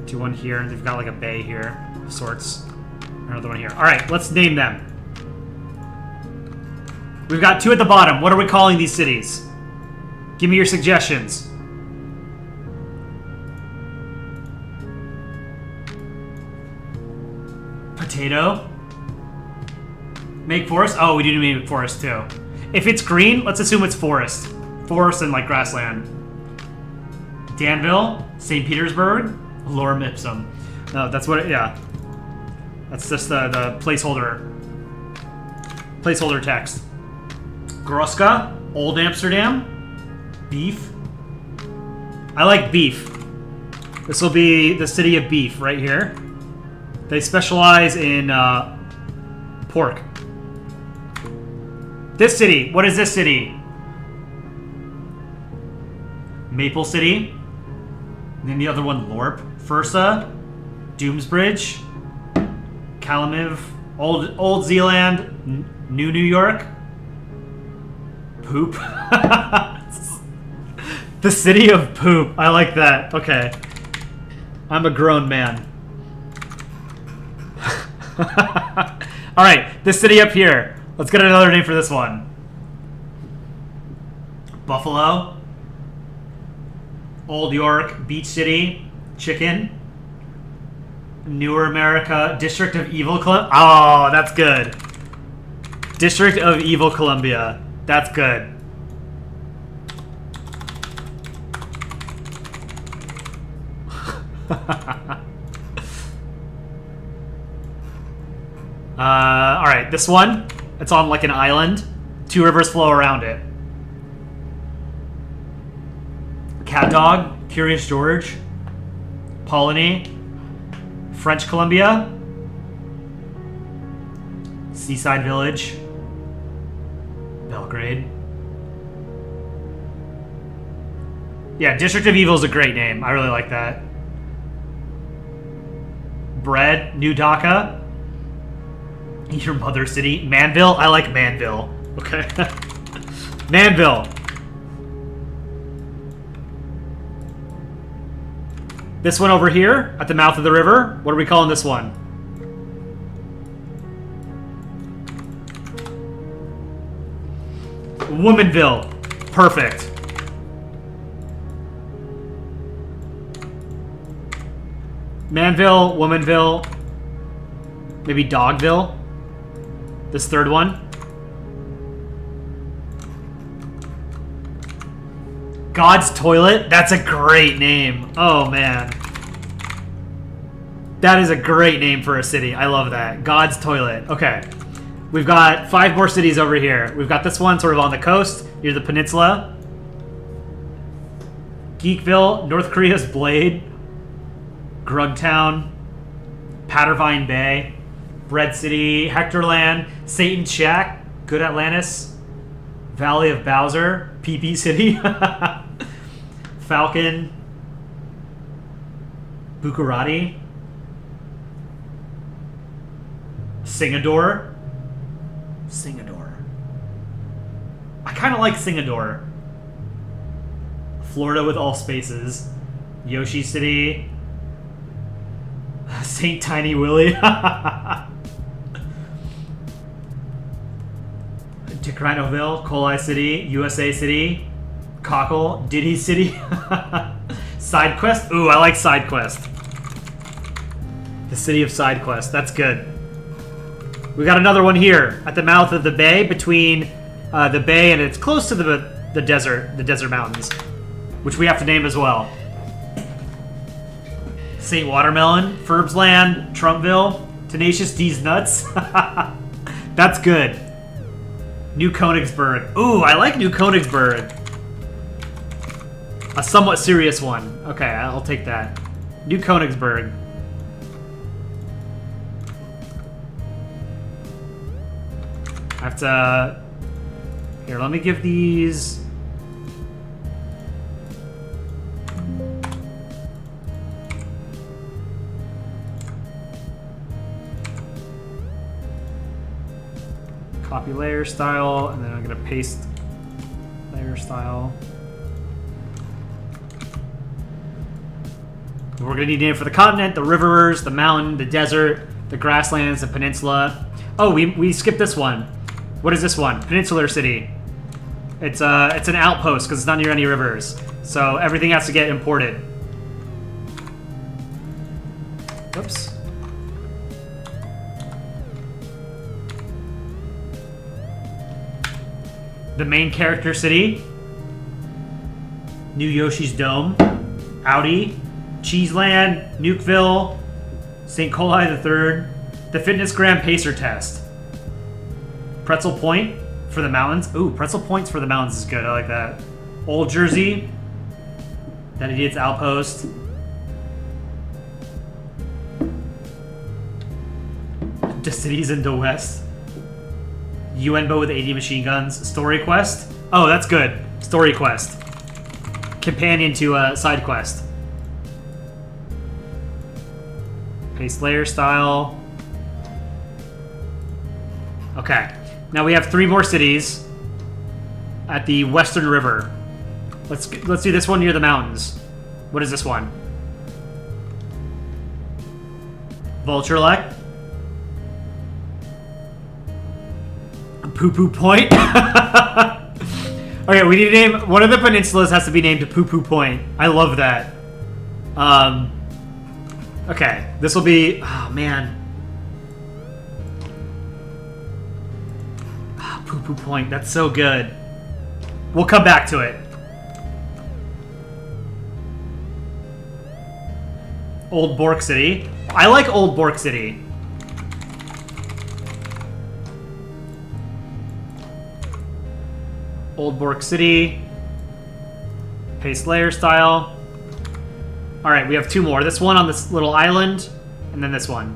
A: Do one here. They've got like a bay here of sorts. Another one here. All right, let's name them. We've got two at the bottom. What are we calling these cities? Give me your suggestions. Potato. Make forest? Oh, we do make forest too. If it's green, let's assume it's forest. Forest and like grassland. Danville. St. Petersburg. Lorem Ipsum. No, that's what yeah. That's just the placeholder text. Groska, Old Amsterdam, beef. I like beef. This will be the city of beef right here. They specialize in pork. This city, what is this city? Maple City. And then the other one, Lorp. Fursa, Doomsbridge, Kalamiv, Old Zealand, New York. Poop. The city of poop. I like that. Okay. I'm a grown man. Alright, this city up here. Let's get another name for this one. Buffalo. Old York, Beach City, Chicken. Newer America, District of Evil Columbia. Oh, that's good. District of Evil Columbia. That's good. Alright, this one. It's on like an island. Two rivers flow around it. Cat Dog, Curious George, Polony, French Columbia, Seaside Village, Belgrade. Yeah, District of Evil is a great name. I really like that. Bread, New Dhaka, your mother city, Manville. I like Manville. Okay. Manville. This one over here, at the mouth of the river. What are we calling this one? Womanville. Perfect. Manville, Womanville, maybe Dogville. This third one. God's Toilet? That's a great name. Oh, man. That is a great name for a city. I love that. God's Toilet. Okay. We've got 5 more cities over here. We've got this one sort of on the coast, near the peninsula. Geekville, North Korea's Blade, Grugtown, Patervine Bay, Bread City, Hectorland, Satan Shack, Good Atlantis, Valley of Bowser, PP City, Falcon, Bucharati, Singador. I kind of like Singador. Florida with all spaces. Yoshi City. St. Tiny Willie. Ticrinoville, Colai City, USA City, Cockle, Diddy City. Side Quest. Ooh, I like Side Quest. The city of Side Quest. That's good. We got another one here at the mouth of the bay, between the bay and it's close to the desert mountains, which we have to name as well. St. Watermelon, Furbsland, Trumpville, Tenacious D's Nuts. That's good. New Königsberg. Ooh, I like New Königsberg. A somewhat serious one. Okay, I'll take that. New Königsberg. I have to... Here, let me give these... Copy layer style, and then I'm going to paste layer style. We're going to need a name for the continent, the rivers, the mountain, the desert, the grasslands, the peninsula. Oh, we skipped this one. What is this one? Peninsular City. It's an outpost because it's not near any rivers. So everything has to get imported. Whoops. The main character city. New Yoshi's Dome. Audi. Cheeseland. Nukeville. St. Colai III. The Fitness Gram Pacer Test. Pretzel Point for the mountains. Ooh, Pretzel Points for the mountains is good. I like that. Old Jersey. That Idiot's Outpost. The cities in the west. UNBO with 80 machine guns. Story Quest. Oh, that's good. Story Quest. Companion to Side Quest. Paste layer style. Okay. Now we have 3 more cities at the Western River. Let's do this one near the mountains. What is this one? Vulture Lek. Poo Poo Point. Okay, we need to name one of the peninsulas has to be named Poo Poo Point. I love that. Okay, this will be. Oh man. Poo Poo Point. That's so good. We'll come back to it. Old Bork City. I like Old Bork City. Old Bork City. Paste layer style. Alright, we have 2 more. This one on this little island, and then this one.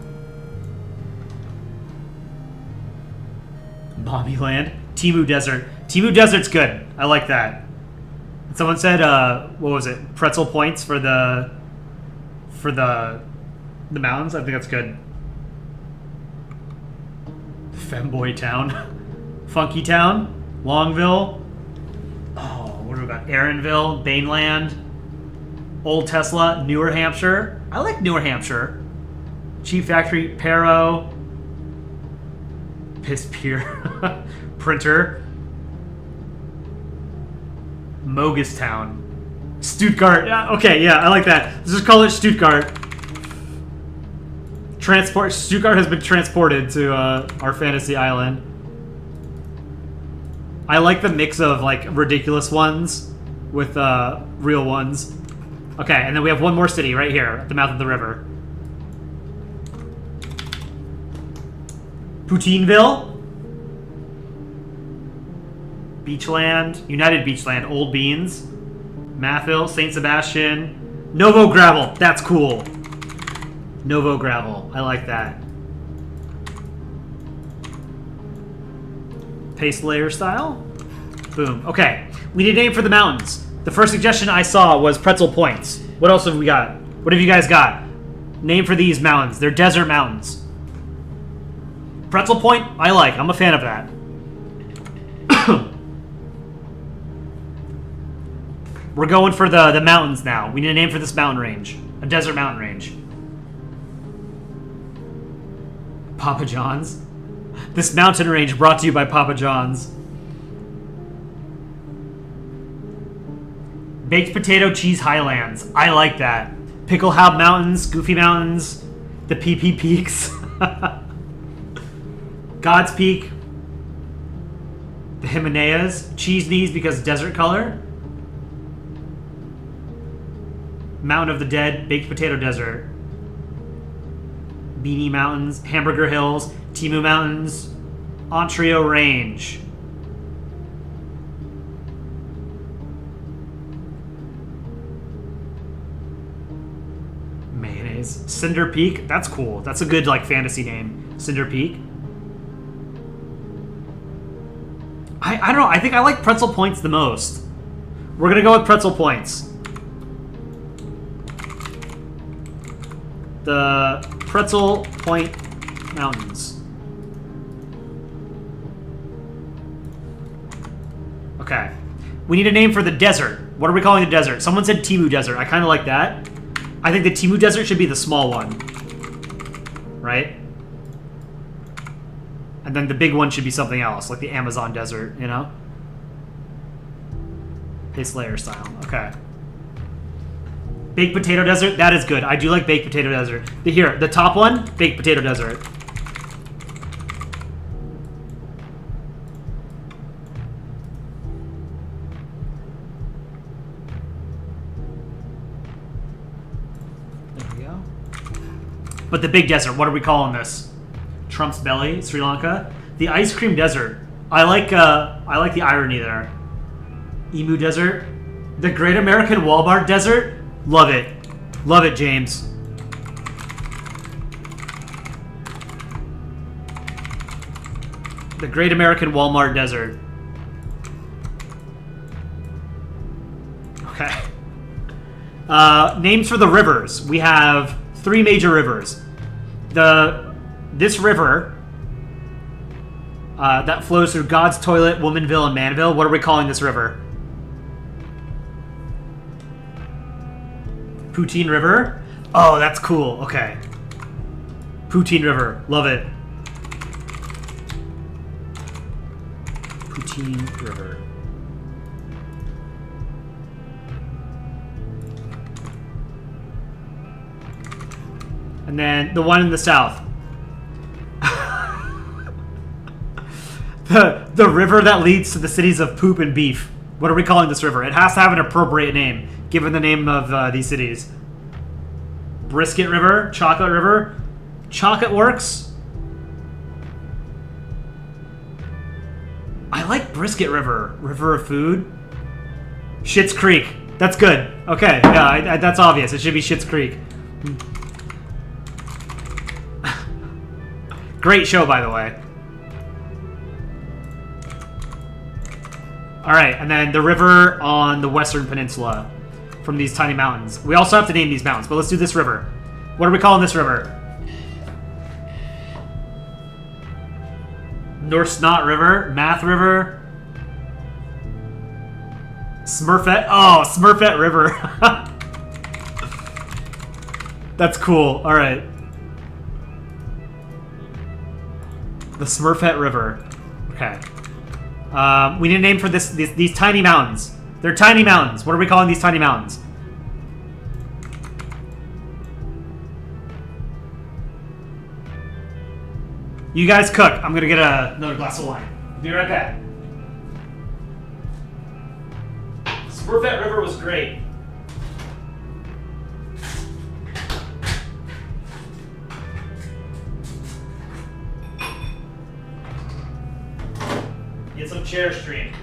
A: Mommy Land. Timu Desert. Timu Desert's good. I like that. Someone said, what was it? Pretzel Points for the mountains. I think that's good. Femboy Town. Funky Town. Longville. Oh, what do we got? Aaronville. Baneland. Old Tesla. Newer Hampshire. I like Newer Hampshire. Cheap Factory. Paro. Piss Pier. Printer. Mogustown. Stuttgart. Okay, yeah, I like that. Let's just call it Stuttgart. Stuttgart has been transported to our fantasy island. I like the mix of like ridiculous ones with real ones. Okay, and then we have one more city right here at the mouth of the river. Poutineville. Beachland. United Beachland. Old Beans. Mathville. St. Sebastian. Novo Gravel. That's cool. Novo Gravel. I like that. Paste layer style. Boom. Okay. We need a name for the mountains. The first suggestion I saw was Pretzel Points. What else have we got? What have you guys got? Name for these mountains. They're desert mountains. Pretzel Point, I like. I'm a fan of that. We're going for the mountains now. We need a name for this mountain range. A desert mountain range. Papa John's. This mountain range brought to you by Papa John's. Baked Potato Cheese Highlands. I like that. Pickle Hob Mountains, Goofy Mountains, the PP Peaks. God's Peak. The Himalayas. Cheese Knees because desert color. Mountain of the Dead, Baked Potato Desert. Beanie Mountains, Hamburger Hills, Timu Mountains, Ontario Range. Mayonnaise. Cinder Peak, that's cool. That's a good like fantasy name. Cinder Peak. I don't know, I think I like Pretzel Points the most. We're gonna go with Pretzel Points. The Pretzel Point Mountains. Okay. We need a name for the desert. What are we calling the desert? Someone said Timu Desert. I kind of like that. I think the Timu Desert should be the small one. Right? And then the big one should be something else, like the Amazon Desert, you know? Base layer style. Okay. Baked Potato Desert, that is good. I do like Baked Potato Desert. Here, the top one, Baked Potato Desert. There we go. But the big desert, what are we calling this? Trump's Belly, Sri Lanka. The Ice Cream Desert. I like the irony there. Emu Desert. The Great American Walmart Desert. Love it. Love it, James. The Great American Walmart Desert. Okay. Names for the rivers. We have 3 major rivers. This river that flows through God's Toilet, Womanville, and Manville. What are we calling this river? Poutine River? Oh, that's cool. Okay. Poutine River. Love it. Poutine River. And then the one in the south. the river that leads to the cities of Poop and Beef. What are we calling this river? It has to have an appropriate name, given the name of these cities. Brisket River, Chocolate River, Chocolate Works. I like Brisket River. River of Food. Schitt's Creek. That's good. Okay, yeah, that's obvious. It should be Schitt's Creek. Great show, by the way. Alright, and then the river on the Western Peninsula from these tiny mountains. We also have to name these mountains, but let's do this river. What are we calling this river? North Snot River, Math River, Smurfette. Oh, Smurfette River. That's cool. Alright. The Smurfette River. Okay. We need a name for these tiny mountains. They're tiny mountains. What are we calling these tiny mountains? You guys cook. I'm gonna get another glass of wine. Be right back. Smurfette River was great. Get some chair stream.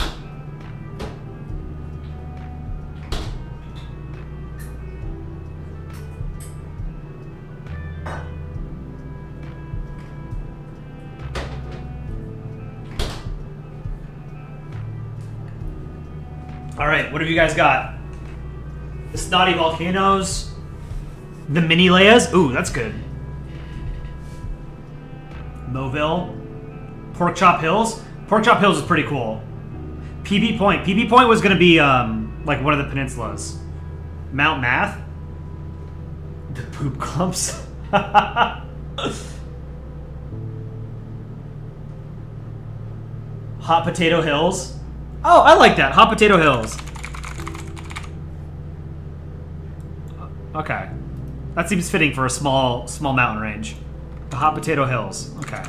A: All right, what have you guys got? The Snotty Volcanoes, the Mini Leias. Ooh, that's good. Mobile, Pork Chop Hills. Pork Chop Hills is pretty cool. PB Point. PB Point was gonna be like one of the peninsulas. Mount Math. The Poop Clumps. Hot Potato Hills. Oh, I like that. Hot Potato Hills. Okay. That seems fitting for a small mountain range. The Hot Potato Hills. Okay.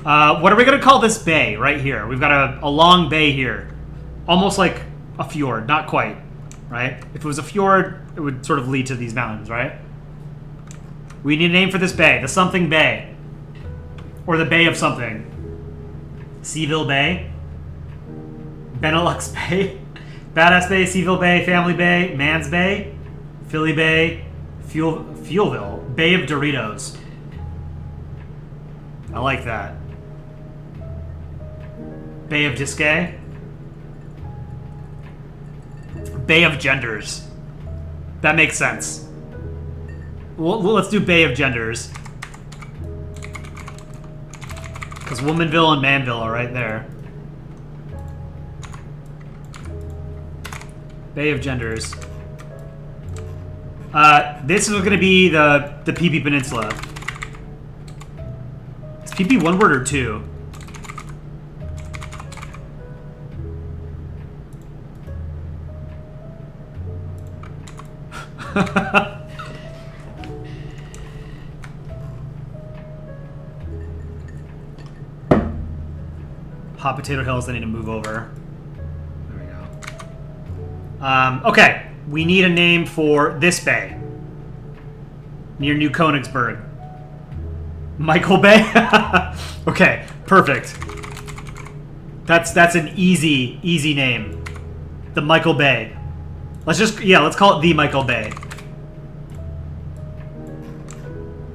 A: What are we going to call this bay right here? We've got a long bay here. Almost like a fjord. Not quite. Right? If it was a fjord, it would sort of lead to these mountains, right? We need a name for this bay. The something bay. Or the bay of something. Seaville Bay. Benelux Bay, Badass Bay, Seaville Bay, Family Bay, Mans Bay, Philly Bay, Fuelville, Bay of Doritos. I like that. Bay of Disque. Bay of Genders. That makes sense. Well, let's do Bay of Genders. Because Womanville and Manville are right there. Bay of Genders. This is going to be the PP Peninsula. Is PP one word or two? Hot Potato Hills, I need to move over. Okay, we need a name for this bay. Near New Königsberg. Michael Bay? Okay, perfect. That's an easy name. The Michael Bay. Let's call it the Michael Bay.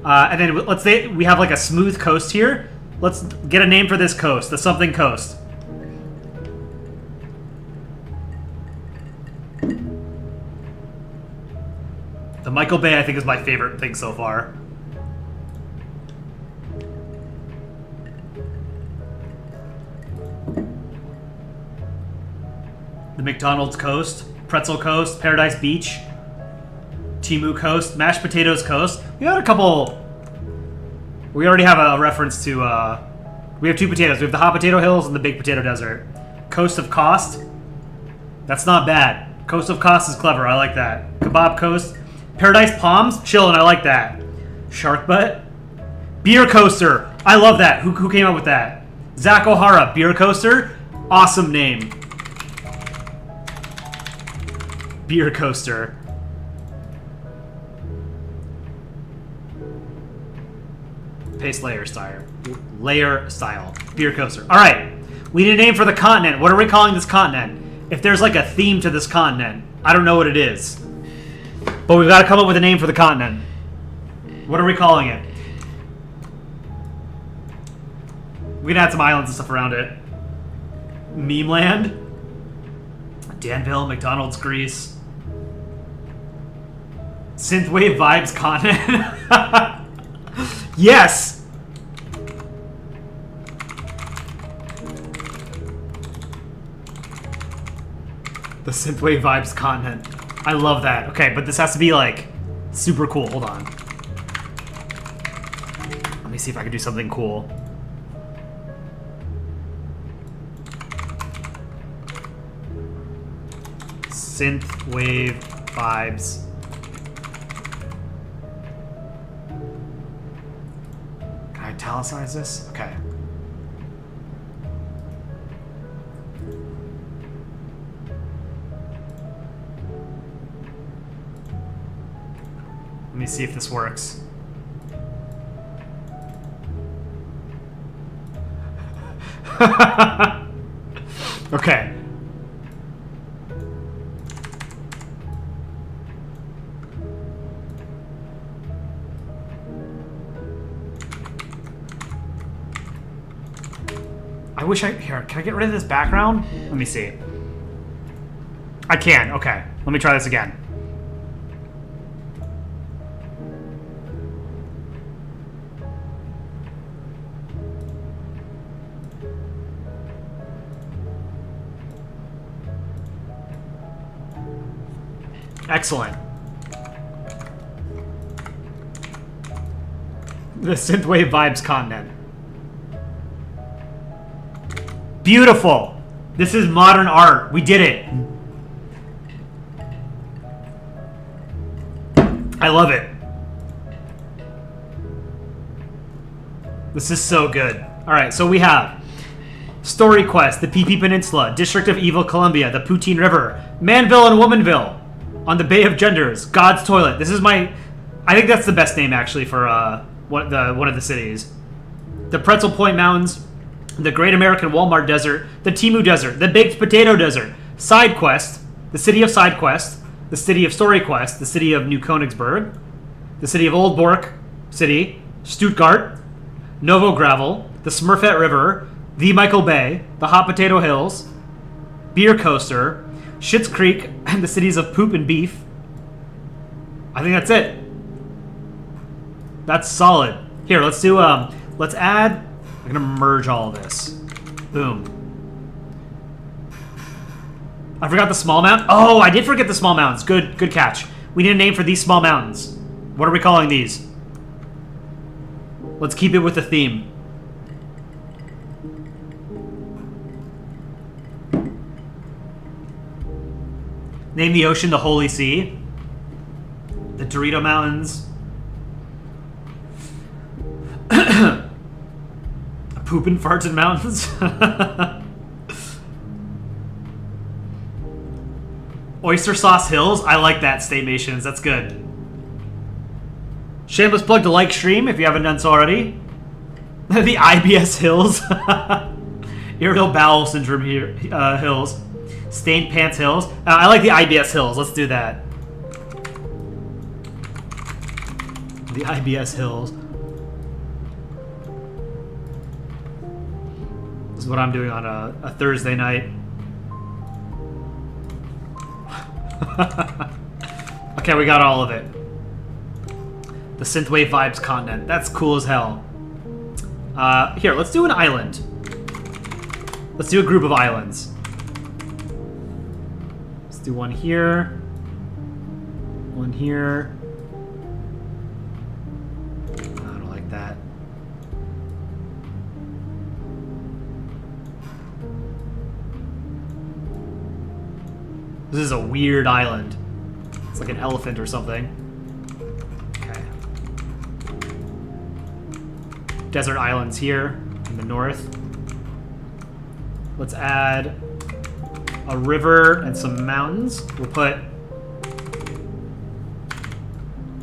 A: And then let's say we have like a smooth coast here. Let's get a name for this coast, the something coast. The Michael Bay, I think, is my favorite thing so far. The McDonald's Coast, Pretzel Coast, Paradise Beach, Timu Coast, Mashed Potatoes Coast. We got a couple... We already have a reference to... We have two potatoes. We have the Hot Potato Hills and the Big Potato Desert. Coast of Cost. That's not bad. Coast of Cost is clever. I like that. Kebab Coast. Paradise Palms, chillin', I like that. Shark Butt, Beer Coaster, I love that. Who came up with that? Zach O'Hara, Beer Coaster, awesome name. Beer Coaster. Paste layer style. Beer Coaster. All right, we need a name for the continent. What are we calling this continent? If there's like a theme to this continent, I don't know what it is. But we've got to come up with a name for the continent. What are we calling it? We can add some islands and stuff around it. Meme Land? Danville, McDonald's, Greece. Synthwave Vibes continent? Yes! The Synthwave Vibes continent. I love that. Okay, but this has to be, like, super cool. Hold on. Let me see if I can do something cool. Synthwave Vibes. Can I italicize this? Okay. me see if this works. Okay. I wish here, can I get rid of this background? Let me see. I can, okay. Let me try this again. Excellent. The Synthwave Vibes continent. Beautiful. This is modern art. We did it. I love it. This is so good. All right, so we have Story Quest, the PP Peninsula, District of Evil Columbia, the Poutine River, Manville and Womanville, on the Bay of Genders, God's Toilet. This is my, I think that's the best name actually for one of the cities. The Pretzel Point Mountains, the Great American Walmart Desert, the Timu Desert, the Baked Potato Desert, Side Quest, the City of Side Quest, the City of Story Quest, the City of New Königsberg, the City of Old Bork City, Stuttgart, Novo Gravel, the Smurfette River, the Michael Bay, the Hot Potato Hills, Beer Coaster, Schitt's Creek, and the cities of Poop and Beef. I think that's it. That's solid. Here, let's do, let's add, I'm gonna merge all of this. Boom. I forgot the small mountain. Oh, I did forget the small mountains. Good catch. We need a name for these small mountains. What are we calling these? Let's keep it with the theme. Name the ocean the Holy Sea. The Dorito Mountains. Poop and Farts and Mountains. Oyster Sauce Hills. I like that, Staymations. That's good. Shameless plug to like stream if you haven't done so already. The IBS Hills. Irritable Bowel Syndrome here, Hills. Stained Pants Hills. I like the IBS Hills. Let's do that. The IBS Hills. This is what I'm doing on a Thursday night. Okay, we got all of it. The Synthwave Vibes continent. That's cool as hell. Here, let's do an island. Let's do a group of islands. Let's do one here. One here. I don't like that. This is a weird island. It's like an elephant or something. Okay. Desert islands here in the north. Let's add a river and some mountains. We'll put a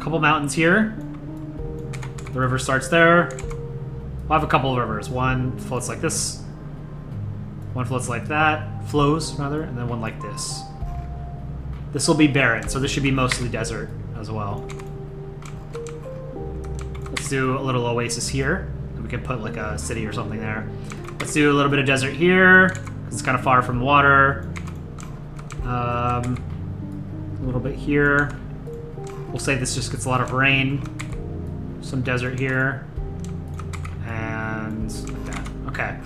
A: couple mountains here. The river starts there. We'll have a couple of rivers. One floats like this. One floats like that. Flows, rather. And then one like this. This will be barren, so this should be mostly desert as well. Let's do a little oasis here. We can put like a city or something there. Let's do a little bit of desert here, because it's kind of far from the water. A little bit here. We'll say this just gets a lot of rain. Some desert here. And like that. Okay.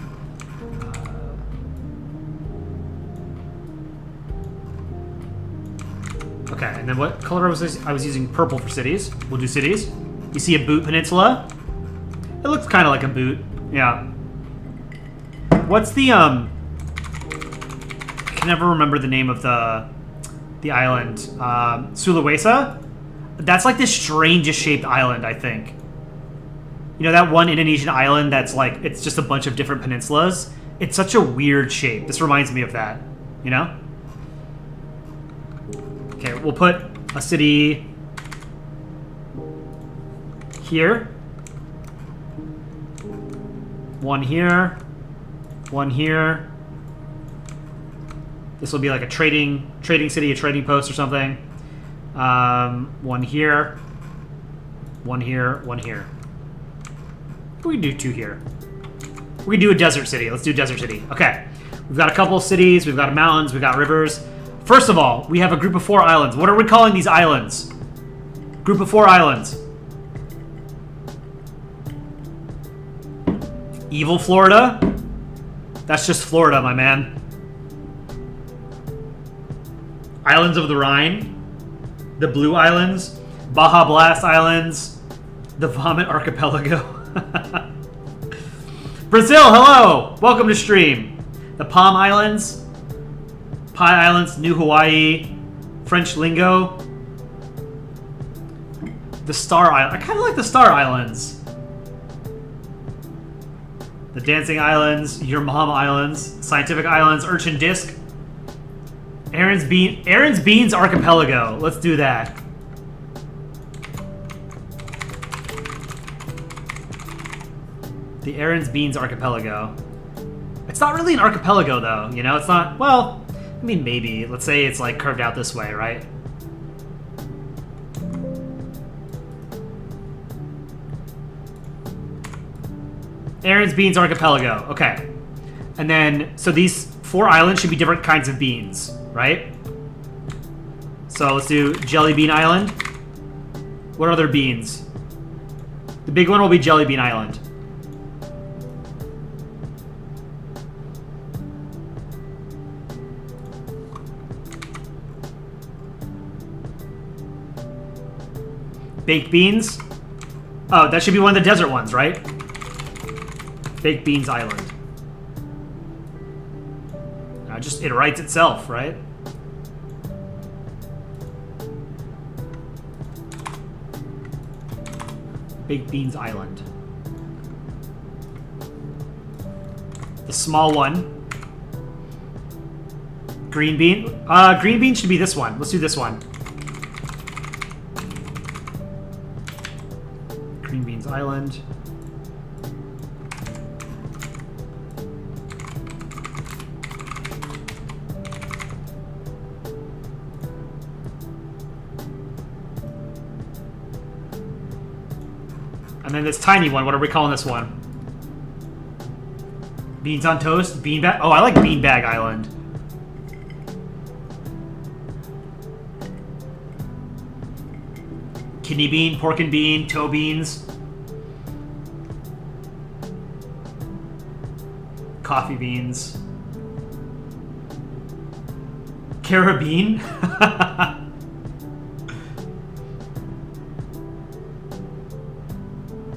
A: Okay, and then what color was this? I was using purple for cities. We'll do cities. You see a boot peninsula? It looks kind of like a boot. Yeah. What's the, I can never remember the name of the island. Sulawesi? That's like the strangest shaped island, I think. You know that one Indonesian island that's like, it's just a bunch of different peninsulas? It's such a weird shape. This reminds me of that, you know? Okay, we'll put a city here. One here. One here. This will be like a trading city, a trading post or something. One here. One here. One here. We can do 2 here. We can do a desert city. Let's do desert city. Okay. We've got a couple of cities. We've got mountains. We've got rivers. First of all, we have a group of 4 islands. What are we calling these islands? Group of 4 islands. Evil Florida? That's just Florida, my man. Islands of the Rhine. The Blue Islands. Baja Blast Islands. The Vomit Archipelago. Brazil, hello! Welcome to stream. The Palm Islands. Pie Islands, New Hawaii. French Lingo. The Star Island. I kind of like the Star Islands. The Dancing Islands, Your Mom Islands, Scientific Islands, Urchin Disc, Aaron's Beans Archipelago. Let's do that. The Aaron's Beans Archipelago. It's not really an archipelago, though. You know, it's not. Well, I mean, maybe. Let's say it's like curved out this way, right? Aaron's Beans Archipelago. Okay. And then, so these 4 islands should be different kinds of beans, right? So let's do Jelly Bean Island. What other beans? The big one will be Jelly Bean Island. Baked beans? Oh, that should be one of the desert ones, right? Baked Beans Island. It writes itself, right? Baked Beans Island. The small one. Green bean. Green bean should be this one. Let's do this one. Green Beans Island. And then this tiny one, what are we calling this one? Beans on toast? Beanbag? Oh, I like Beanbag Island. Kidney bean, pork and bean, toe beans. Coffee beans. Carabine?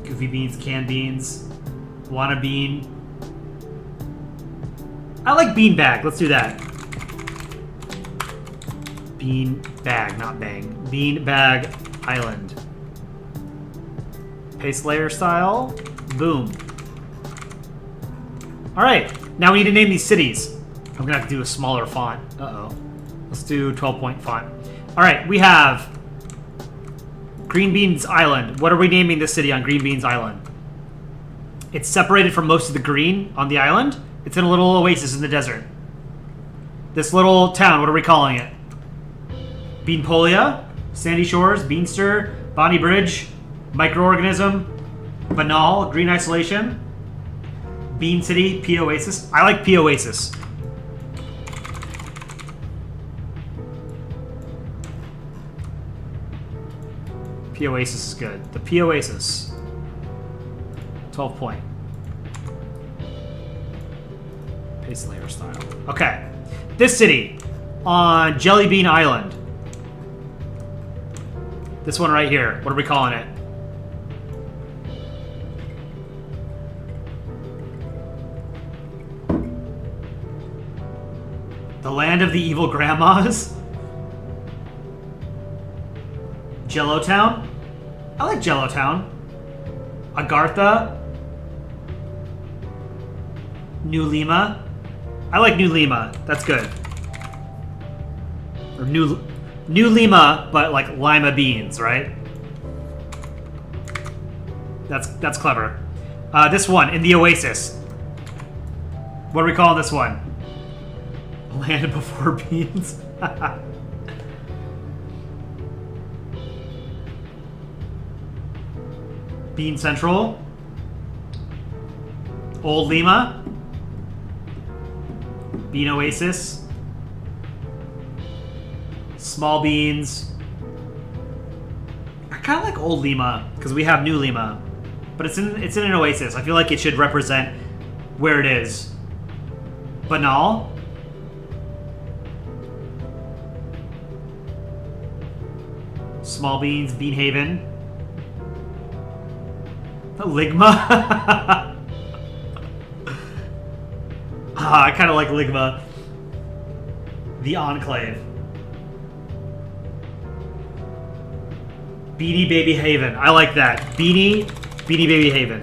A: Goofy beans, canned beans, wanna bean. I like bean bag. Let's do that. Bean bag, not bang. Bean bag island. Paste layer style. Boom. All right. Now we need to name these cities. I'm gonna have to do a smaller font. Uh-oh. Let's do 12-point font. All right. We have Green Beans Island. What are we naming this city on Green Beans Island? It's separated from most of the green on the island. It's in a little oasis in the desert. This little town, what are we calling it? Beanpolia, Sandy Shores, Beanstir, Bonnie Bridge, Microorganism, Banal, Green Isolation, Bean City, P Oasis. I like P Oasis. P Oasis is good. The P Oasis. 12-point. Paste layer style. Okay. This city on Jelly Bean Island. This one right here. What are we calling it? The land of the evil grandmas? Jello Town? I like Jello Town. Agartha? New Lima? I like New Lima. That's good. Or New Lima, but like lima beans, right? That's clever. This one, in the Oasis. What are we calling this one? Land before beans. Bean Central. Old Lima. Bean Oasis. Small Beans. I kind of like Old Lima because we have New Lima, but it's in an Oasis. I feel like it should represent where it is. Banal. Small Beans, Bean Haven. Ligma. I kind of like Ligma. The Enclave. Beanie Baby Haven. I like that. Beanie Baby Haven.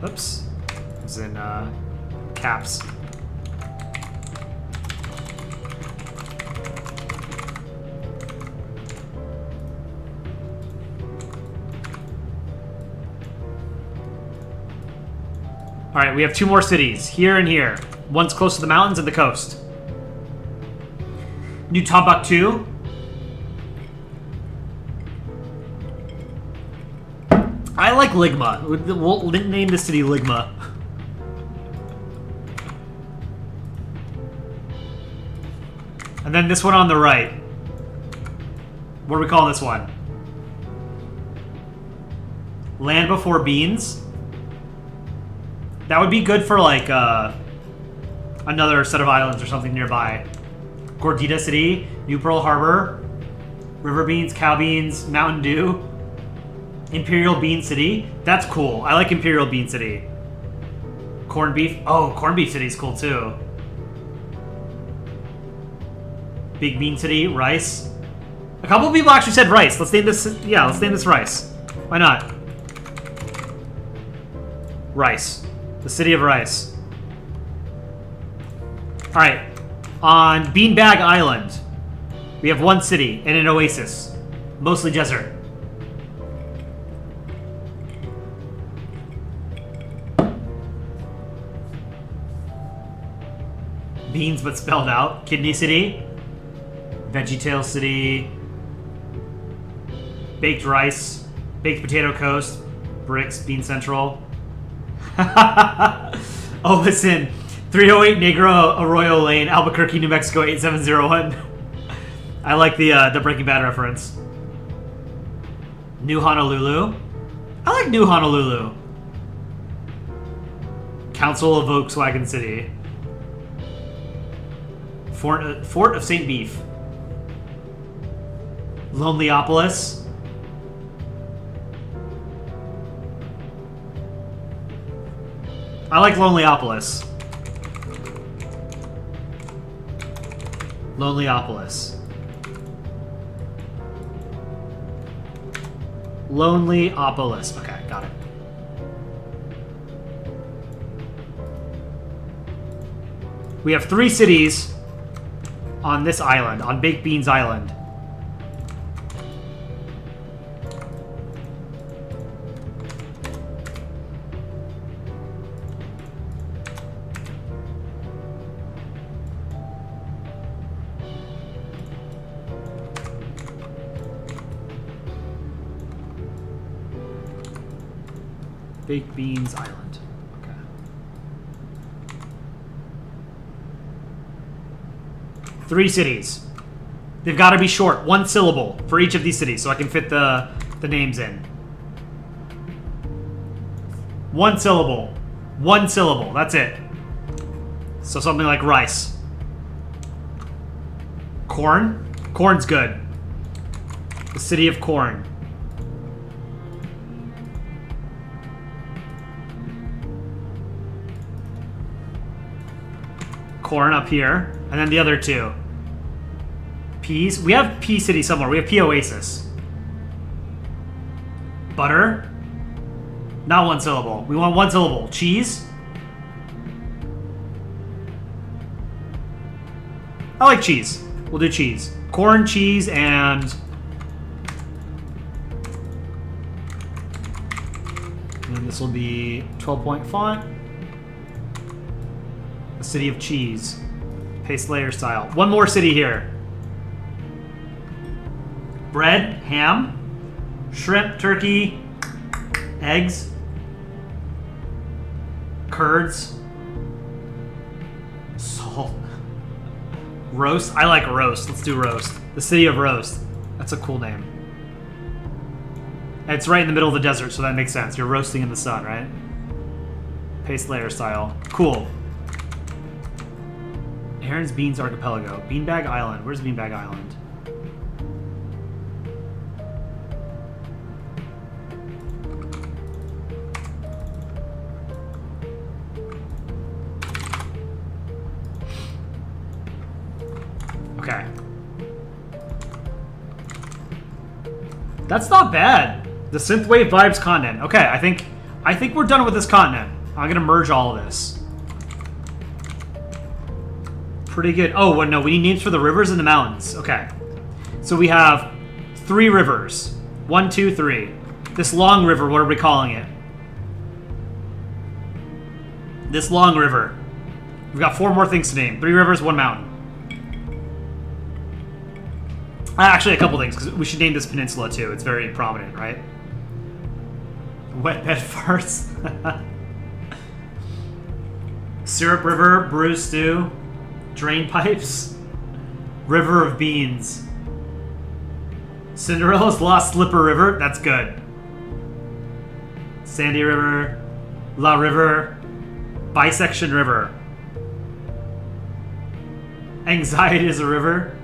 A: Oops. It's in caps. Alright, we have 2 more cities. Here and here. One's close to the mountains and the coast. New Timbuktu. I like Ligma. We'll name the city Ligma. And then this one on the right. What are we calling this one? Land Before Beans. That would be good for like another set of islands or something nearby. Gordita City, New Pearl Harbor, River Beans, Cow Beans, Mountain Dew, Imperial Bean City. That's cool. I like Imperial Bean City. Corned Beef. Oh, Corned Beef City is cool too. Big Bean City, Rice. A couple of people actually said Rice. Let's name this. Yeah, let's name this Rice. Why not? Rice. The city of Rice. All right. On Beanbag Island, we have 1 city and an oasis. Mostly desert. Beans but spelled out. Kidney City. VeggieTale City. Baked Rice. Baked Potato Coast. Bricks. Bean Central. Oh, listen. 308 Negro Arroyo Lane, Albuquerque, New Mexico, 8701. I like the Breaking Bad reference. New Honolulu. I like New Honolulu. Council of Volkswagen City. Fort of St. Beef. Lonelyopolis. I like Lonelyopolis. Lonelyopolis. Lonelyopolis. Okay, got it. We have 3 cities on this island, on Baked Beans Island. Baked Beans Island. Okay. 3 cities. They've got to be short. 1 syllable for each of these cities so I can fit the names in. 1 syllable. 1 syllable. That's it. So something like rice. Corn? Corn's good. The city of corn. Corn up here, and then the other 2. Peas. We have Pea City somewhere. We have Pea Oasis. Butter. Not 1 syllable. We want 1 syllable. Cheese. I like cheese. We'll do cheese. Corn, cheese, and And this will be 12-point font. The city of cheese. Paste layer style. One more city here. Bread, ham, shrimp, turkey, eggs, curds, salt, roast. I like roast. Let's do roast. The city of roast. That's a cool name. And it's right in the middle of the desert, so that makes sense. You're roasting in the sun, right? Paste layer style. Cool. Aaron's Beans Archipelago. Beanbag Island. Where's Beanbag Island? Okay. That's not bad. The Synthwave Vibes continent. Okay, I think we're done with this continent. I'm gonna merge all of this. Pretty good. Oh, well, no, we need names for the rivers and the mountains. Okay. So we have 3 rivers. 1, 2, 3. This long river, what are we calling it? This long river. We've got 4 more things to name. 3 rivers, 1 mountain. Actually, a couple things, because we should name this peninsula, too. It's very prominent, right? Wet bed farts. Syrup River, brew stew. Drain pipes. River of beans. Cinderella's Lost Slipper River. That's good. Sandy River. La River. Bisection River. Anxiety is a river.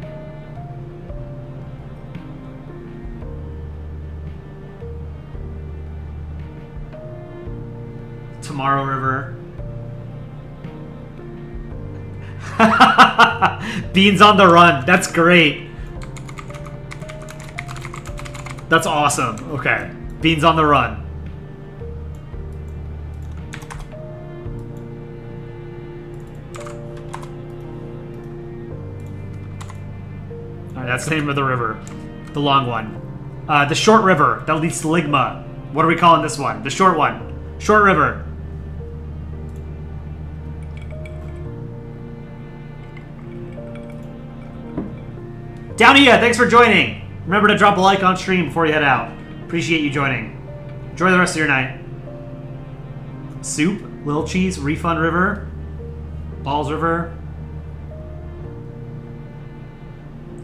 A: Tomorrow River. Beans on the Run. That's great. That's awesome. Okay. Beans on the Run. Alright, that's the name of the river. The long one. The short river. That leads to Ligma. What are we calling this one? The short one. Short river. Downia, thanks for joining. Remember to drop a like on stream before you head out. Appreciate you joining. Enjoy the rest of your night. Soup, Little Cheese, Refund River, Balls River,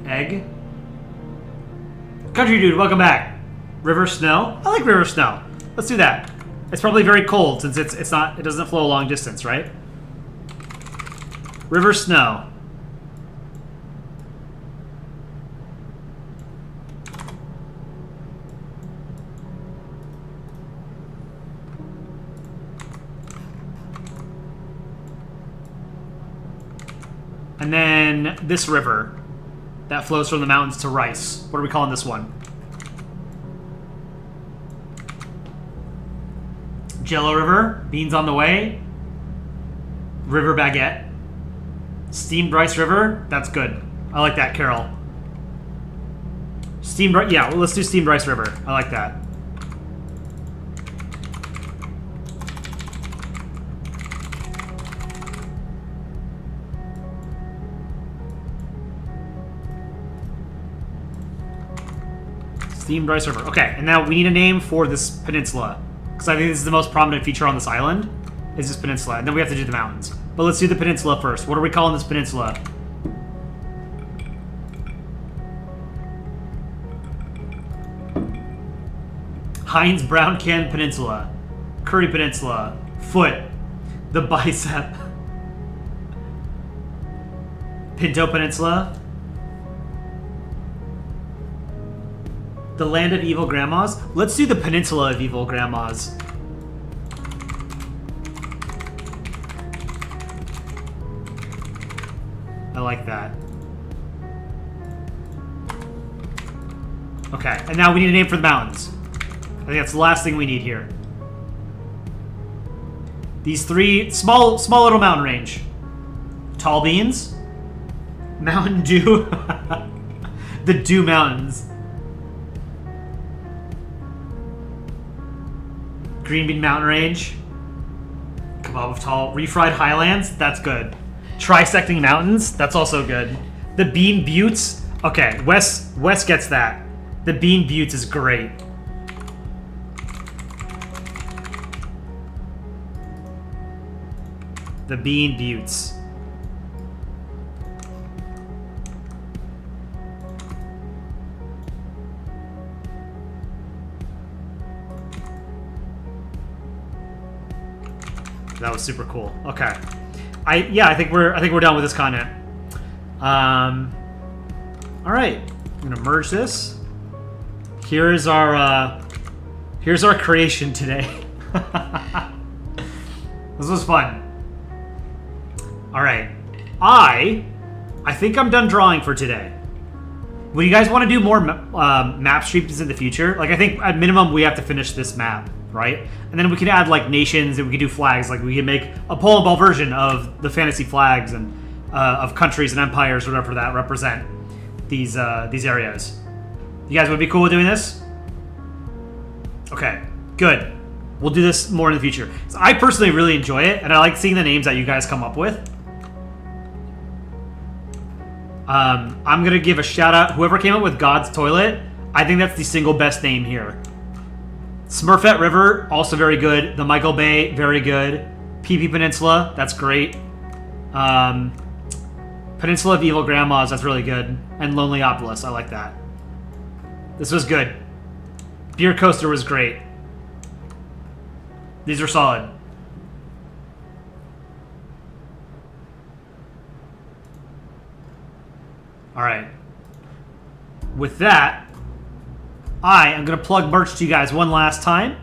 A: Egg. Country Dude, welcome back. River Snow. I like River Snow. Let's do that. It's probably very cold since it doesn't flow a long distance, right? River Snow. And then this river that flows from the mountains to Rice. What are we calling this one? Jello River, Beans on the Way, River Baguette, Steamed Rice River. That's good. I like that, Carol. Yeah, well, let's do Steamed Rice River. I like that. Steamed Rice River. Okay, and now we need a name for this peninsula. Because I think this is the most prominent feature on this island, is this peninsula. And then we have to do the mountains. But let's do the peninsula first. What are we calling this peninsula? Heinz Brown Can Peninsula. Curry Peninsula. Foot. The Bicep. Pinto Peninsula. The Land of Evil Grandmas? Let's do the Peninsula of Evil Grandmas. I like that. Okay, and now we need a name for the mountains. I think that's the last thing we need here. These 3 small little mountain range. Tall Beans. Mountain Dew. The Dew Mountains. Green Bean Mountain Range. Kebab of Tall. Refried Highlands. That's good. Trisecting Mountains. That's also good. The Bean Buttes. Okay, Wes gets that. The Bean Buttes is great. The Bean Buttes. That was super cool. Okay. I think we're done with this content. All right. I'm gonna merge this. Here's our creation today. This was fun. All right. I think I'm done drawing for today. Would you guys want to do more map streams in the future? Like, I think at minimum we have to finish this map, right? And then we can add like nations, and we can do flags. Like, we can make a Polandball version of the fantasy flags and of countries and empires, whatever that represent these areas. You guys would be cool with doing this? Okay, good. We'll do this more in the future. So I personally really enjoy it, and I like seeing the names that you guys come up with. I'm gonna give a shout out whoever came up with God's Toilet. I think that's the single best name here. Smurfette River, also very good. The Michael Bay, very good. PP Peninsula, that's great. Peninsula of Evil Grandmas, that's really good. And Lonelyopolis, I like that. This was good. Beer Coaster was great. These are solid. All right. With that, I am going to plug merch to you guys one last time.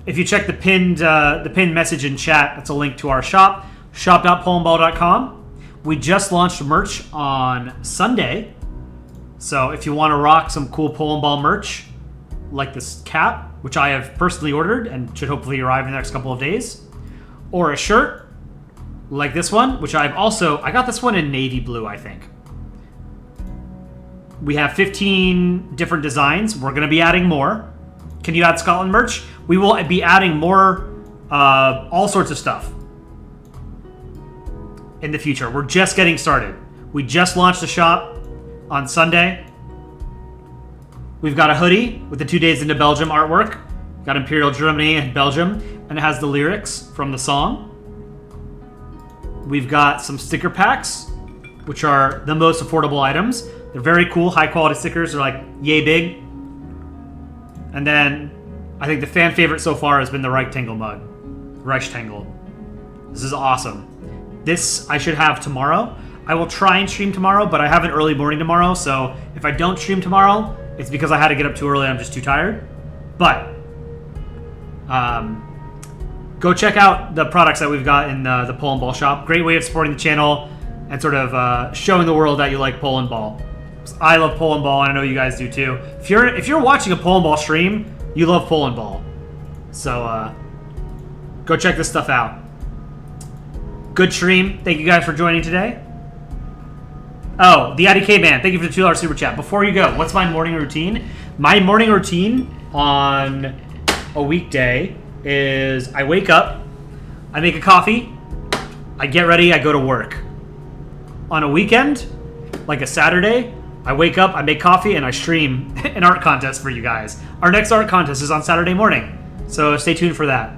A: If you check the pinned message in chat, that's a link to our shop, shop.polandball.com. We just launched merch on Sunday. So if you want to rock some cool Polandball merch, like this cap, which I have personally ordered and should hopefully arrive in the next couple of days, or a shirt like this one, which I got this one in navy blue, I think. We have 15 different designs. We're going to be adding more. Can you add Scotland merch? We will be adding more, all sorts of stuff in the future. We're just getting started. We just launched the shop on Sunday. We've got a hoodie with the 2 days into Belgium artwork. Got Imperial Germany and Belgium, and it has the lyrics from the song. We've got some sticker packs, which are the most affordable items. They're very cool, high quality stickers. They're like yay big. And then I think the fan favorite so far has been the rectangle mug. Rectangle. This is awesome. This I should have tomorrow. I will try and stream tomorrow, but I have an early morning tomorrow, so if I don't stream tomorrow, it's because I had to get up too early. I'm just too tired. But go check out the products that we've got in the Polandball shop. Great way of supporting the channel and sort of showing the world that you like Polandball. I love Polandball, and I know you guys do too. If you're watching a Polandball stream, you love Polandball. So go check this stuff out. Good stream. Thank you guys for joining today. Oh, the IDK band. Thank you for the $2 super chat. Before you go, what's my morning routine? My morning routine on a weekday is I wake up, I make a coffee, I get ready, I go to work. On a weekend, like a Saturday, I wake up, I make coffee, and I stream an art contest for you guys. Our next art contest is on Saturday morning, so stay tuned for that.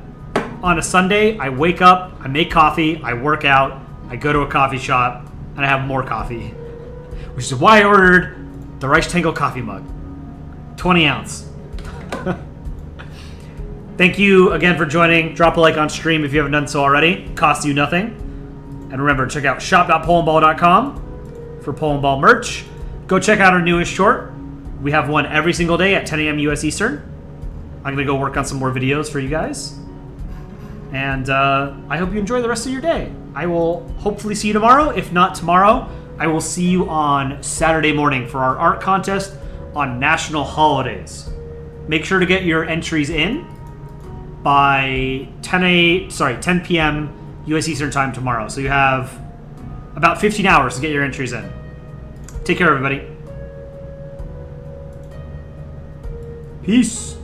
A: On a Sunday, I wake up, I make coffee, I work out, I go to a coffee shop, and I have more coffee. Which is why I ordered the rectangle coffee mug. 20 ounce. Thank you again for joining. Drop a like on stream if you haven't done so already. It costs you nothing. And remember, check out shop.polandball.com for Polandball merch. Go check out our newest short. We have one every single day at 10 a.m. US Eastern. I'm going to go work on some more videos for you guys. And I hope you enjoy the rest of your day. I will hopefully see you tomorrow. If not tomorrow, I will see you on Saturday morning for our art contest on national holidays. Make sure to get your entries in by 10 p.m. US Eastern Time tomorrow. So you have about 15 hours to get your entries in. Take care, everybody. Peace.